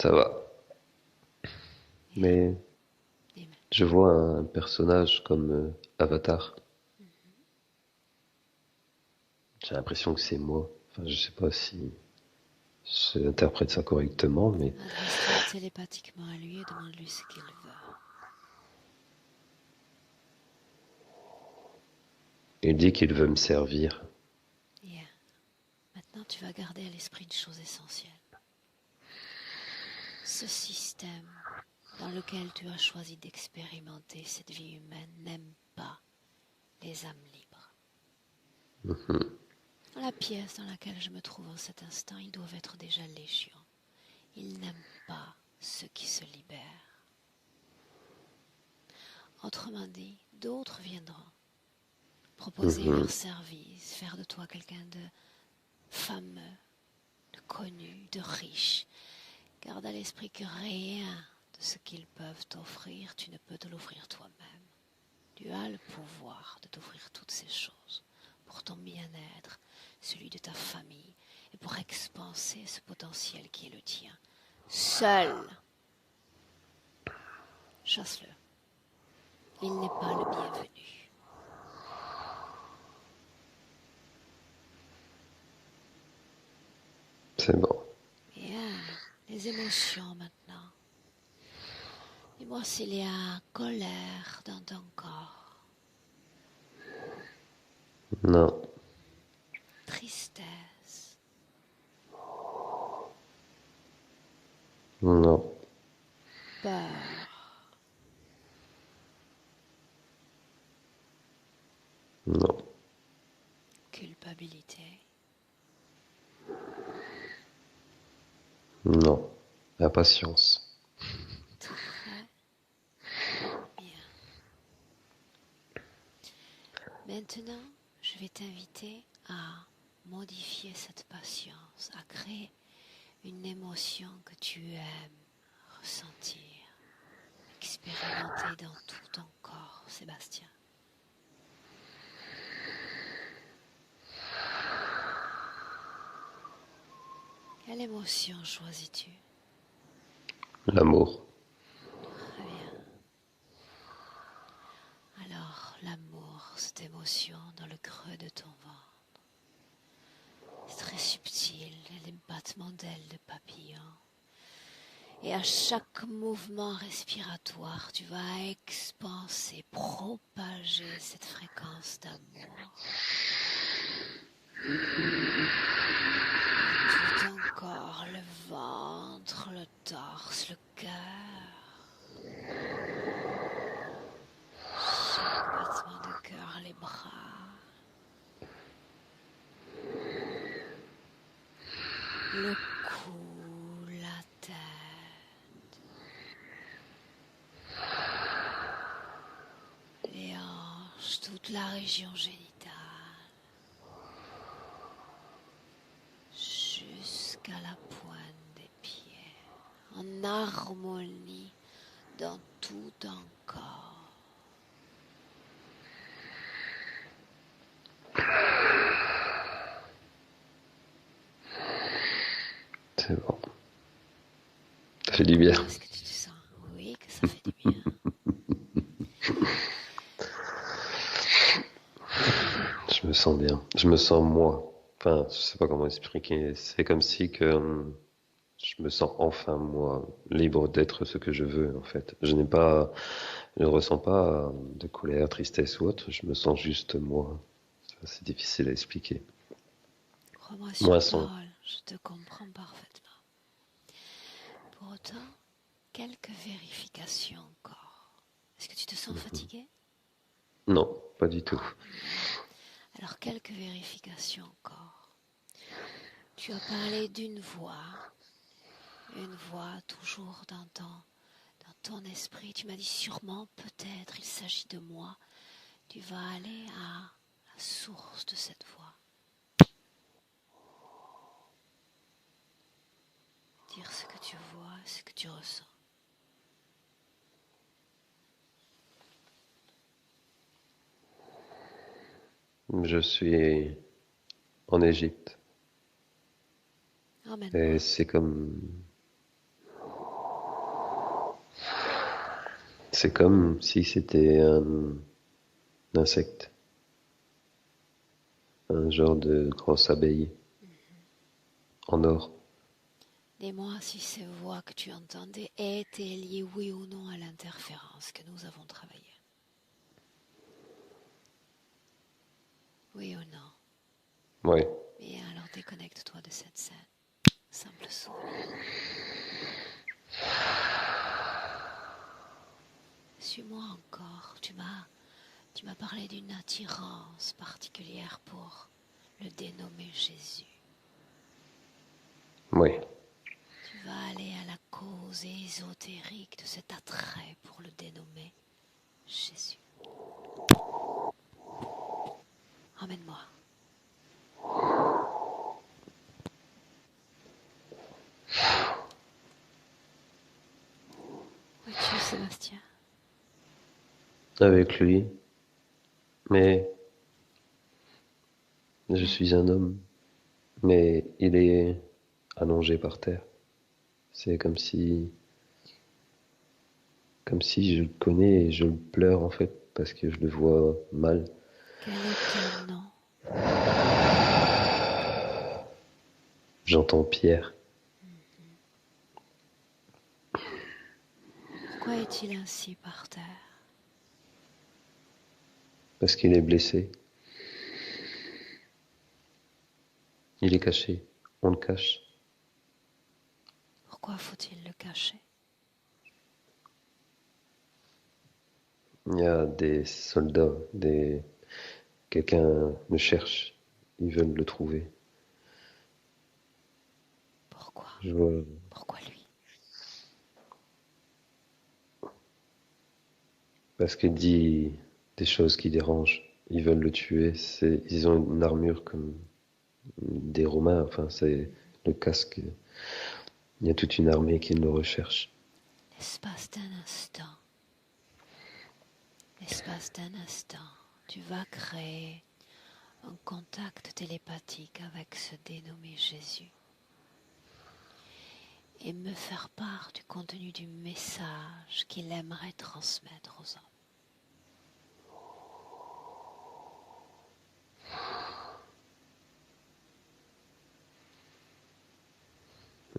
Ça va. Bien, Mais dis-moi. je vois un personnage comme Avatar. J'ai l'impression que c'est moi. Enfin, je sais pas si... j'interprète ça correctement, mais Adresse-toi télépathiquement à lui et demande-lui ce qu'il veut. il dit qu'il veut me servir. Bien. Maintenant, tu vas garder à l'esprit une chose essentielle. Ce système dans lequel tu as choisi d'expérimenter cette vie humaine n'aime pas les âmes libres. Dans la pièce dans laquelle je me trouve en cet instant, ils doivent être déjà légion. Ils n'aiment pas ceux qui se libèrent. Autrement dit, d'autres viendront proposer leur service, faire de toi quelqu'un de fameux, de connu, de riche. Garde à l'esprit que rien de ce qu'ils peuvent t'offrir, tu ne peux te l'offrir toi-même. Tu as le pouvoir de t'offrir toutes ces choses pour ton bien-être, celui de ta famille et pour expanser ce potentiel qui est le tien. Seul. Chasse-le. Il n'est pas le bienvenu. C'est bon. Bien. Les émotions maintenant. Dis-moi s'il y a colère dans ton corps, Non, tristesse, non, peur, non, culpabilité. non. Impatience. Très bien. Maintenant, je vais t'inviter à modifier cette patience, à créer une émotion que tu aimes ressentir, expérimenter dans tout ton corps, Sébastien. Quelle émotion choisis-tu? L'amour. Très bien. Alors, l'amour, cette émotion dans le creux de ton ventre, c'est très subtil, les battements d'ailes de papillon. Et à chaque mouvement respiratoire, tu vas expanser, propager cette fréquence d'amour. Tout ton corps, le ventre, le torse, le cœur. Chaque battement de cœur, les bras. Le cou, la tête. Les hanches, toute la région génitale. Jusqu'à la pointe des pieds. En harmonie dans tout ton corps. C'est bon. Ça fait du bien. Est-ce que tu te sens? Oui, que ça fait du bien. Je me sens bien. Je me sens moi. Enfin, je sais pas comment expliquer. C'est comme si que je me sens enfin moi, libre d'être ce que je veux en fait. Je ne ressens pas de colère, tristesse ou autre. Je me sens juste moi. C'est difficile à expliquer. Crois-moi Moi, sur son. parole, je te comprends parfaitement. Pour autant, quelques vérifications encore. Est-ce que tu te sens fatigué? Non, pas du tout. Alors, quelques vérifications encore. Tu as parlé d'une voix toujours dans ton esprit. Tu m'as dit sûrement, peut-être, il s'agit de moi. Tu vas aller à la source de cette voix. Dire ce que tu vois, ce que tu ressens. Je suis en Égypte Emmène-moi. et c'est comme si c'était un insecte, un genre de grosse abeille en or. Dis-moi si ces voix que tu entendais étaient liées oui ou non à l'interférence que nous avons travaillée. Oui ou non? Oui. Bien, alors déconnecte-toi de cette scène. Simple souffle. Suis-moi encore. Tu m'as parlé d'une attirance particulière pour le dénommé Jésus. Oui. Tu vas aller à la cause ésotérique de cet attrait pour le dénommé Jésus. Emmène-moi. Où es-tu, Sébastien? Avec lui. Mais je suis un homme. Mais il est allongé par terre. C'est comme si je le connais et je le pleure en fait parce que je le vois mal. Quel est ton nom? J'entends Pierre. Pourquoi est-il ainsi par terre? Parce qu'il est blessé. Il est caché. On le cache. Pourquoi faut-il le cacher? Il y a des soldats, quelqu'un le cherche. Ils veulent le trouver. Pourquoi? Je vois. Pourquoi lui? Parce qu'il dit des choses qui dérangent. Ils veulent le tuer. Ils ont une armure comme des Romains. Enfin, c'est le casque. Il y a toute une armée qui le recherche. L'espace d'un instant, tu vas créer un contact télépathique avec ce dénommé Jésus et me faire part du contenu du message qu'il aimerait transmettre aux hommes.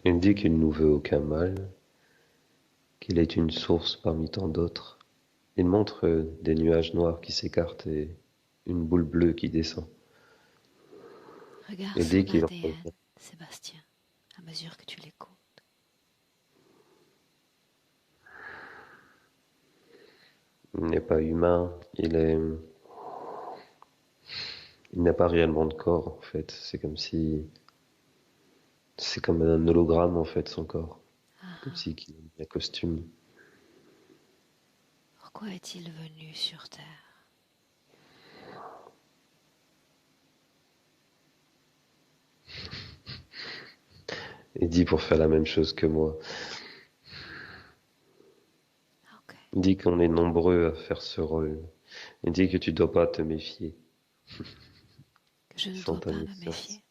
Il dit qu'il ne nous veut aucun mal, qu'il est une source parmi tant d'autres. Il montre des nuages noirs qui s'écartent et une boule bleue qui descend. Regarde Il dit son qu'il ADN, Sébastien, à mesure que tu l'écoutes. n'est pas humain, il n'a pas réellement de corps en fait. C'est comme un hologramme en fait son corps, comme si il a un costume. Pourquoi est-il venu sur Terre? Il dit pour faire la même chose que moi. Ok. Il dit qu'on est nombreux à faire ce rôle. Il dit que tu dois pas te méfier. Que je ne Sans dois ta pas me naissance. méfier.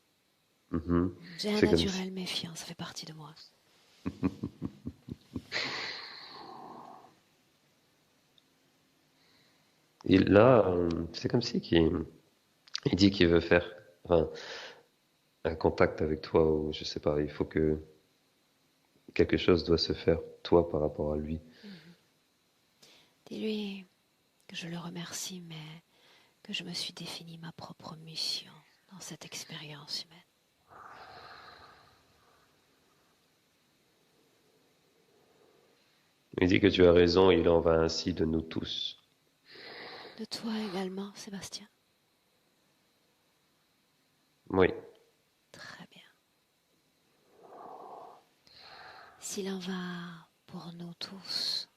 Mhm. J'ai un C'est comme si. naturel méfiant, ça fait partie de moi. C'est comme si il dit qu'il veut faire enfin, un contact avec toi ou je sais pas. Il faut que quelque chose doit se faire toi par rapport à lui. Dis-lui que je le remercie, mais que je me suis défini ma propre mission dans cette expérience humaine. Il dit que tu as raison, il en va ainsi de nous tous. De toi également, Sébastien. Oui, Très bien. S'il en va pour nous tous,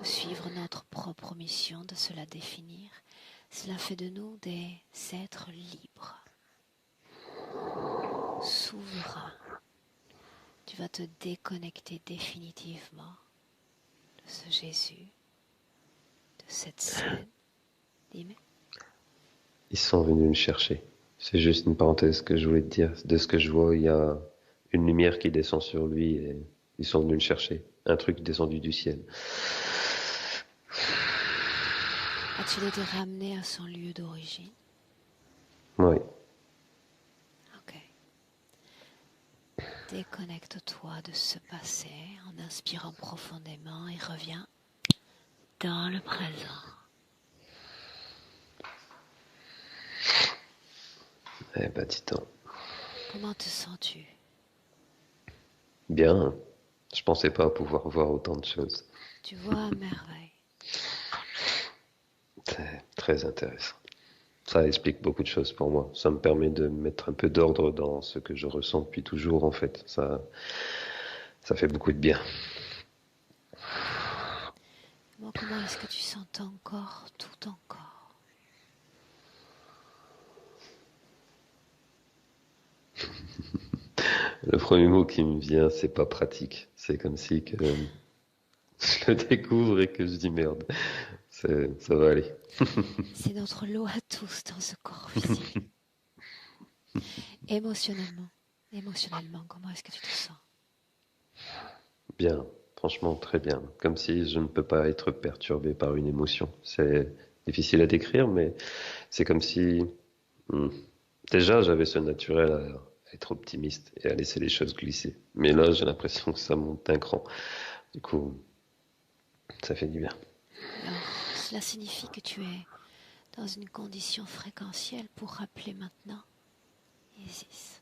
de suivre notre propre mission, de se la définir, cela fait de nous des êtres libres, souverains. Tu vas te déconnecter définitivement de ce Jésus, de cette scène. Dis-moi. ils sont venus le chercher. C'est juste une parenthèse que je voulais te dire. De ce que je vois, il y a une lumière qui descend sur lui et ils sont venus le chercher. Un truc descendu du ciel. A-t-il été ramené à son lieu d'origine? Oui. Ok. Déconnecte-toi de ce passé en inspirant profondément et reviens dans le présent. Eh ben, dis donc. Comment te sens-tu? Bien. Je pensais pas pouvoir voir autant de choses. Tu vois à merveille. C'est très intéressant. Ça explique beaucoup de choses pour moi. Ça me permet de mettre un peu d'ordre dans ce que je ressens depuis toujours, en fait. Ça fait beaucoup de bien. Bon, comment est-ce que tu sens ton corps, tout ton corps? Le premier mot qui me vient, c'est pas pratique. C'est comme si que je le découvre et que je dis merde. Ça va aller. C'est notre lot à tous dans ce corps physique. Émotionnellement, comment est-ce que tu te sens? Bien, franchement, très bien. Comme si je ne peux pas être perturbé par une émotion. C'est difficile à décrire, mais c'est comme si, hmm, déjà, j'avais ce naturel à être optimiste et à laisser les choses glisser. Mais là, j'ai l'impression que ça monte d'un cran. Du coup, ça fait du bien. Alors, cela signifie que tu es dans une condition fréquentielle pour rappeler maintenant Isis.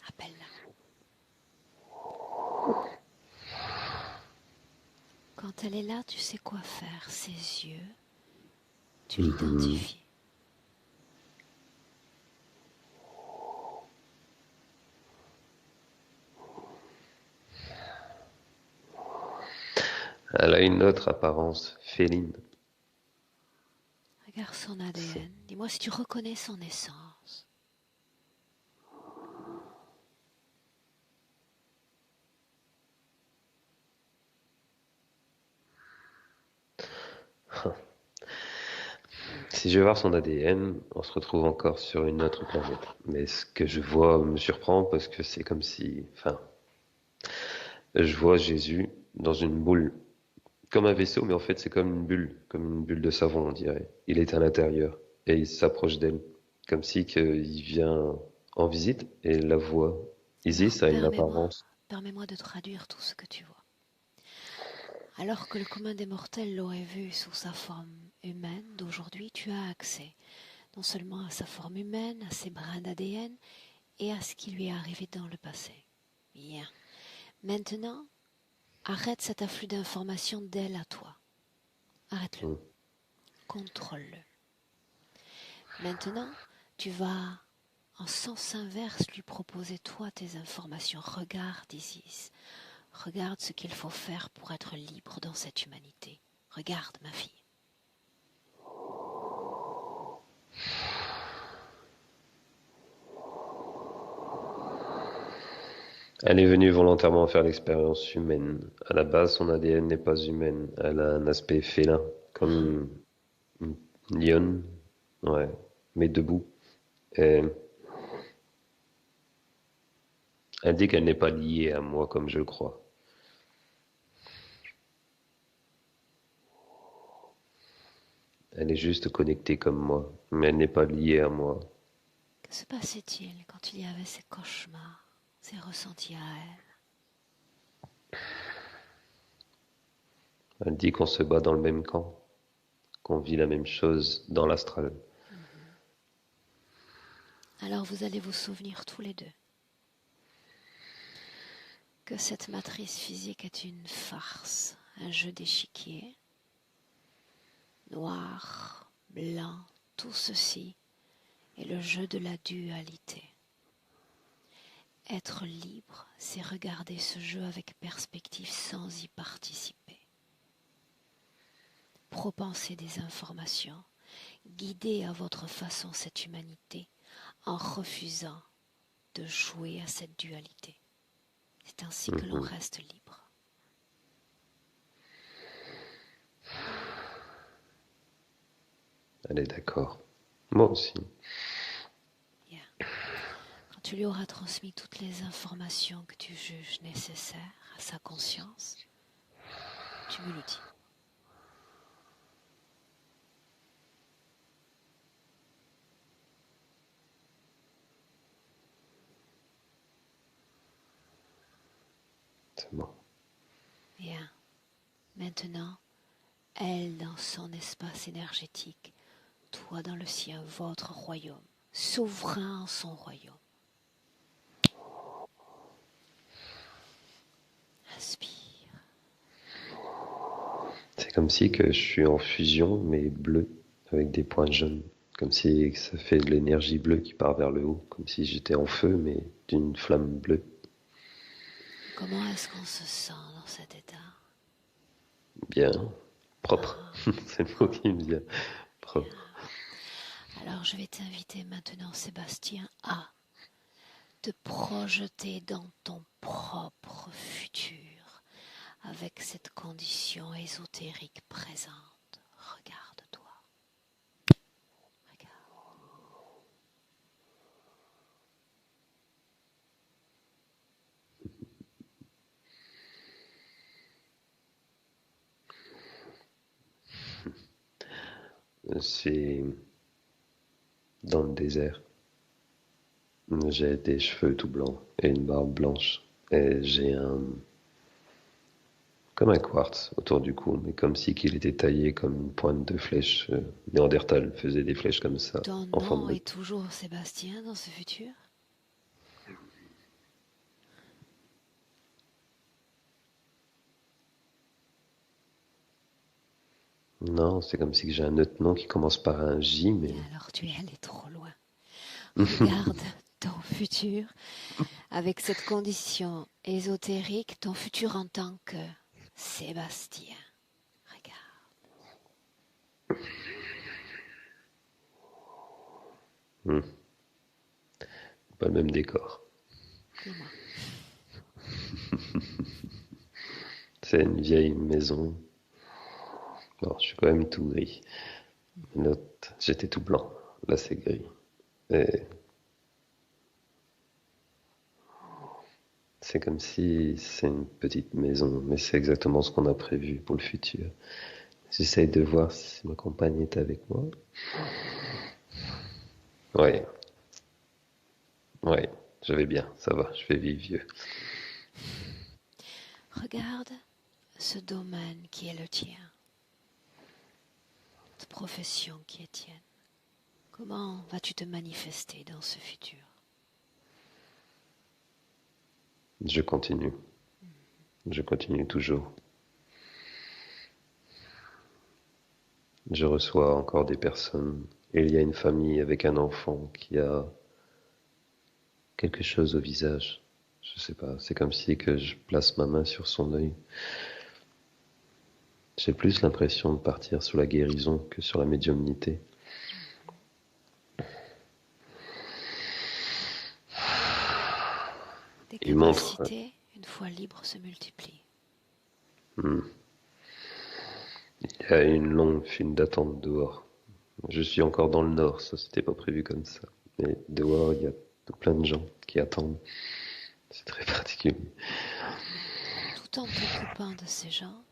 Appelle-la. Quand elle est là, tu sais quoi faire. Ses yeux, tu Mhm. l'identifies. Elle a une autre apparence féline. Regarde son C'est- ADN. Dis-moi si tu reconnais son essence. Si je vais voir son ADN, on se retrouve encore sur une autre planète. Mais ce que je vois me surprend parce que c'est comme si, enfin, je vois Jésus dans une boule, comme un vaisseau, mais en fait c'est comme une bulle de savon, on dirait. Il est à l'intérieur et il s'approche d'elle, comme si qu'il vient en visite et la voit. Alors, Isis a une apparence. permets-moi de traduire tout ce que tu vois. Alors que le commun des mortels l'aurait vu sous sa forme humaine d'aujourd'hui, tu as accès non seulement à sa forme humaine, à ses brins d'ADN et à ce qui lui est arrivé dans le passé. Bien. Maintenant, arrête cet afflux d'informations d'elle à toi. Arrête-le. Hmm. Contrôle-le. Maintenant, tu vas en sens inverse lui proposer toi tes informations. Regarde Isis. Regarde ce qu'il faut faire pour être libre dans cette humanité. Regarde ma fille. Elle est venue volontairement faire l'expérience humaine. À la base, son ADN n'est pas humaine. Elle a un aspect félin, comme une lionne, ouais, mais debout. Et elle dit qu'elle n'est pas liée à moi comme je le crois. Elle est juste connectée comme moi, mais elle n'est pas liée à moi. Que se passait-il quand il y avait ces cauchemars, ces ressentis à elle? Elle dit qu'on se bat dans le même camp, qu'on vit la même chose dans l'astral. Alors vous allez vous souvenir tous les deux que cette matrice physique est une farce, un jeu d'échiquier, noir, blanc, tout ceci est le jeu de la dualité. Être libre, c'est regarder ce jeu avec perspective sans y participer. Propenser des informations, guider à votre façon cette humanité en refusant de jouer à cette dualité. C'est ainsi que l'on Mhm. reste libre. Elle est d'accord. Moi aussi. Bien. Quand tu lui auras transmis toutes les informations que tu juges nécessaires à sa conscience, tu me le dis. Exactement. Bien. Maintenant, elle dans son espace énergétique, toi dans le sien, votre royaume, souverain en son royaume. Inspire. C'est comme si que je suis en fusion, mais bleu, avec des points jaunes. Comme si ça fait de l'énergie bleue qui part vers le haut. Comme si j'étais en feu, mais d'une flamme bleue. Comment est-ce qu'on se sent dans cet état? Bien. Propre. C'est le mot qui me vient. Propre. Alors je vais t'inviter maintenant, Sébastien, à te projeter dans ton propre futur avec cette condition ésotérique présente. Regarde-toi. Regarde. C'est dans le désert. J'ai des cheveux tout blancs et une barbe blanche. Et j'ai comme un quartz autour du cou, mais comme si qu'il était taillé comme une pointe de flèche. Néandertal faisait des flèches comme ça, Ton en forme nom de... est toujours Sébastien dans ce futur? Non, c'est comme si j'ai un autre nom qui commence par un J, mais... Alors tu es allé trop loin. Regarde ton futur avec cette condition ésotérique, ton futur en tant que Sébastien. Regarde. Pas le même décor. Dis-moi. C'est une vieille maison. Bon, je suis quand même tout gris. L'autre, j'étais tout blanc. Là, c'est gris. Et c'est comme si c'est une petite maison, mais c'est exactement ce qu'on a prévu pour le futur. J'essaye de voir si ma compagne est avec moi. Ouais, ouais, je vais bien, ça va, je vais vivre vieux. Regarde ce domaine qui est le tien, cette profession qui est tienne. Comment vas-tu te manifester dans ce futur? Je continue. Je continue toujours. Je reçois encore des personnes. Et il y a une famille avec un enfant qui a quelque chose au visage. Je sais pas, c'est comme si que je place ma main sur son œil. J'ai plus l'impression de partir sur la guérison que sur la médiumnité. Tes Il montre. capacités, une fois libres, se multiplient. Il y a une longue file d'attente dehors. Je suis encore dans le nord, ça c'était pas prévu comme ça. Mais dehors, il y a plein de gens qui attendent. C'est très particulier. Tout en t'occupant de ces gens,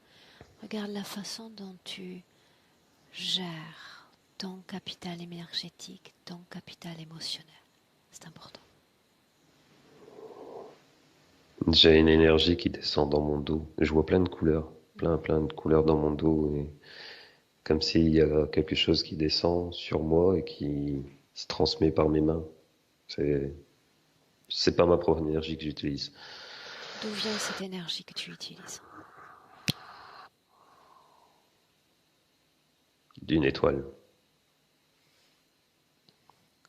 regarde la façon dont tu gères ton capital énergétique, ton capital émotionnel. C'est important. J'ai une énergie qui descend dans mon dos. Je vois plein de couleurs, plein de couleurs dans mon dos. Et comme s'il y a quelque chose qui descend sur moi et qui se transmet par mes mains. C'est pas ma propre énergie que j'utilise. D'où vient cette énergie que tu utilises? D'une étoile.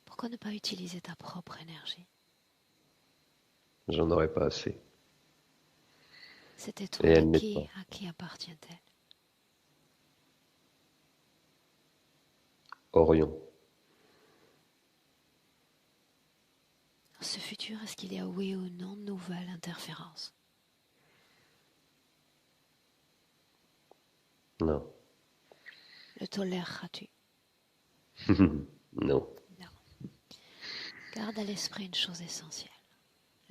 Pourquoi ne pas utiliser ta propre énergie? J'en aurais pas assez. Cette Et étoile, elle n'est pas. à qui appartient-elle? Orion. Dans ce futur, est-ce qu'il y a oui ou non de nouvelles interférences? Non. Le toléreras-tu? Non. Non. Garde à l'esprit une chose essentielle.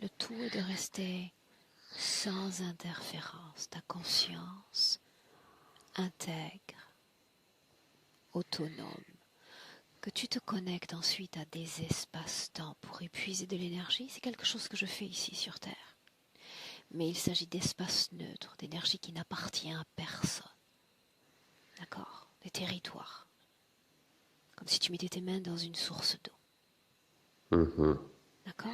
Le tout est de rester sans interférence, ta conscience intègre, autonome, que tu te connectes ensuite à des espaces-temps pour épuiser de l'énergie, c'est quelque chose que je fais ici sur Terre. mais il s'agit d'espaces neutres, d'énergie qui n'appartient à personne. D'accord? Des territoires. Comme si tu mettais tes mains dans une source d'eau. Mhm. D'accord?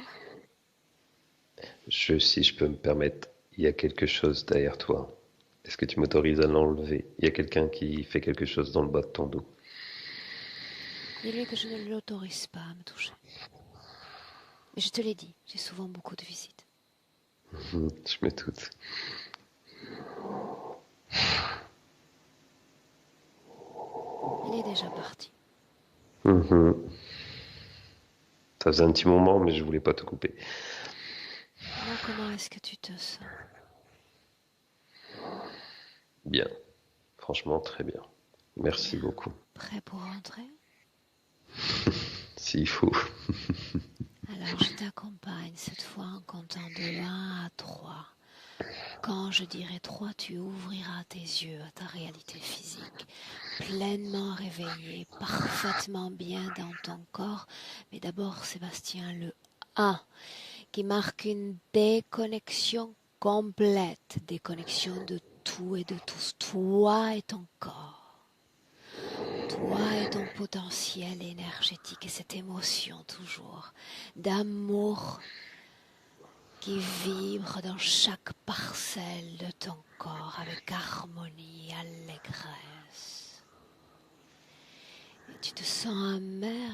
Si je peux me permettre, il y a quelque chose derrière toi. Est-ce que tu m'autorises à l'enlever? Il y a quelqu'un qui fait quelque chose dans le bas de ton dos. Dis-lui que je ne l'autorise pas à me toucher. Mais je te l'ai dit, j'ai souvent beaucoup de visites. Je me doute. Il est déjà parti. Mhm. Ça faisait un petit moment, mais je voulais pas te couper. Alors comment est-ce que tu te sens? Bien. Franchement, très bien. Merci Bien. beaucoup. Prêt pour rentrer? S'il faut. Alors je t'accompagne cette fois en comptant de 1 à 3. Quand je dirai 3, tu ouvriras tes yeux à ta réalité physique, pleinement réveillé, parfaitement bien dans ton corps. Mais d'abord, Sébastien, le 1, qui marque une déconnexion complète, déconnexion de tout et de tous, toi et ton corps. Toi et ton potentiel énergétique et cette émotion toujours d'amour qui vibre dans chaque parcelle de ton corps avec harmonie et allégresse. Et tu te sens à merveille.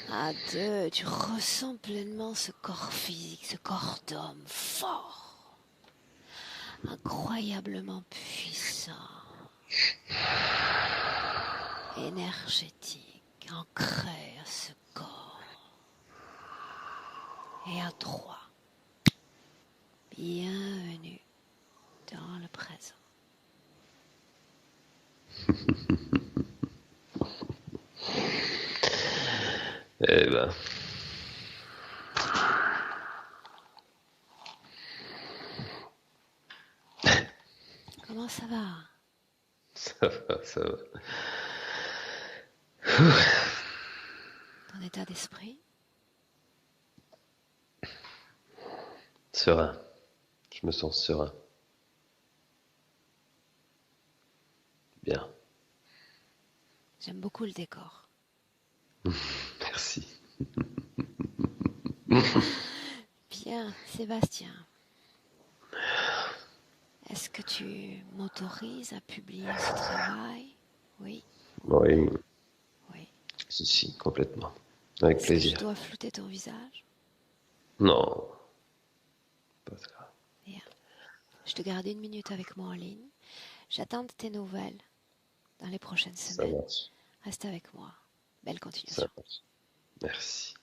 À 2, tu ressens pleinement ce corps physique, ce corps d'homme fort, incroyablement puissant, énergétique, ancré à ce corps. Et à 3, bienvenue dans le présent. Eh ben, Comment ça va? ça va, ça va. Ton état d'esprit? Serein. Je me sens serein. Bien. J'aime beaucoup le décor. Merci. Bien, Sébastien. Est-ce que tu m'autorises à publier ce travail? Oui, Oui, oui. si, complètement. Avec Est-ce que je plaisir. dois flouter ton visage? Non, pas grave. Bien. Je te garde 1 minute avec moi en ligne. J'attends tes nouvelles dans les prochaines Ça semaines. marche. Reste avec moi. Belle Ça continuation. marche. Merci.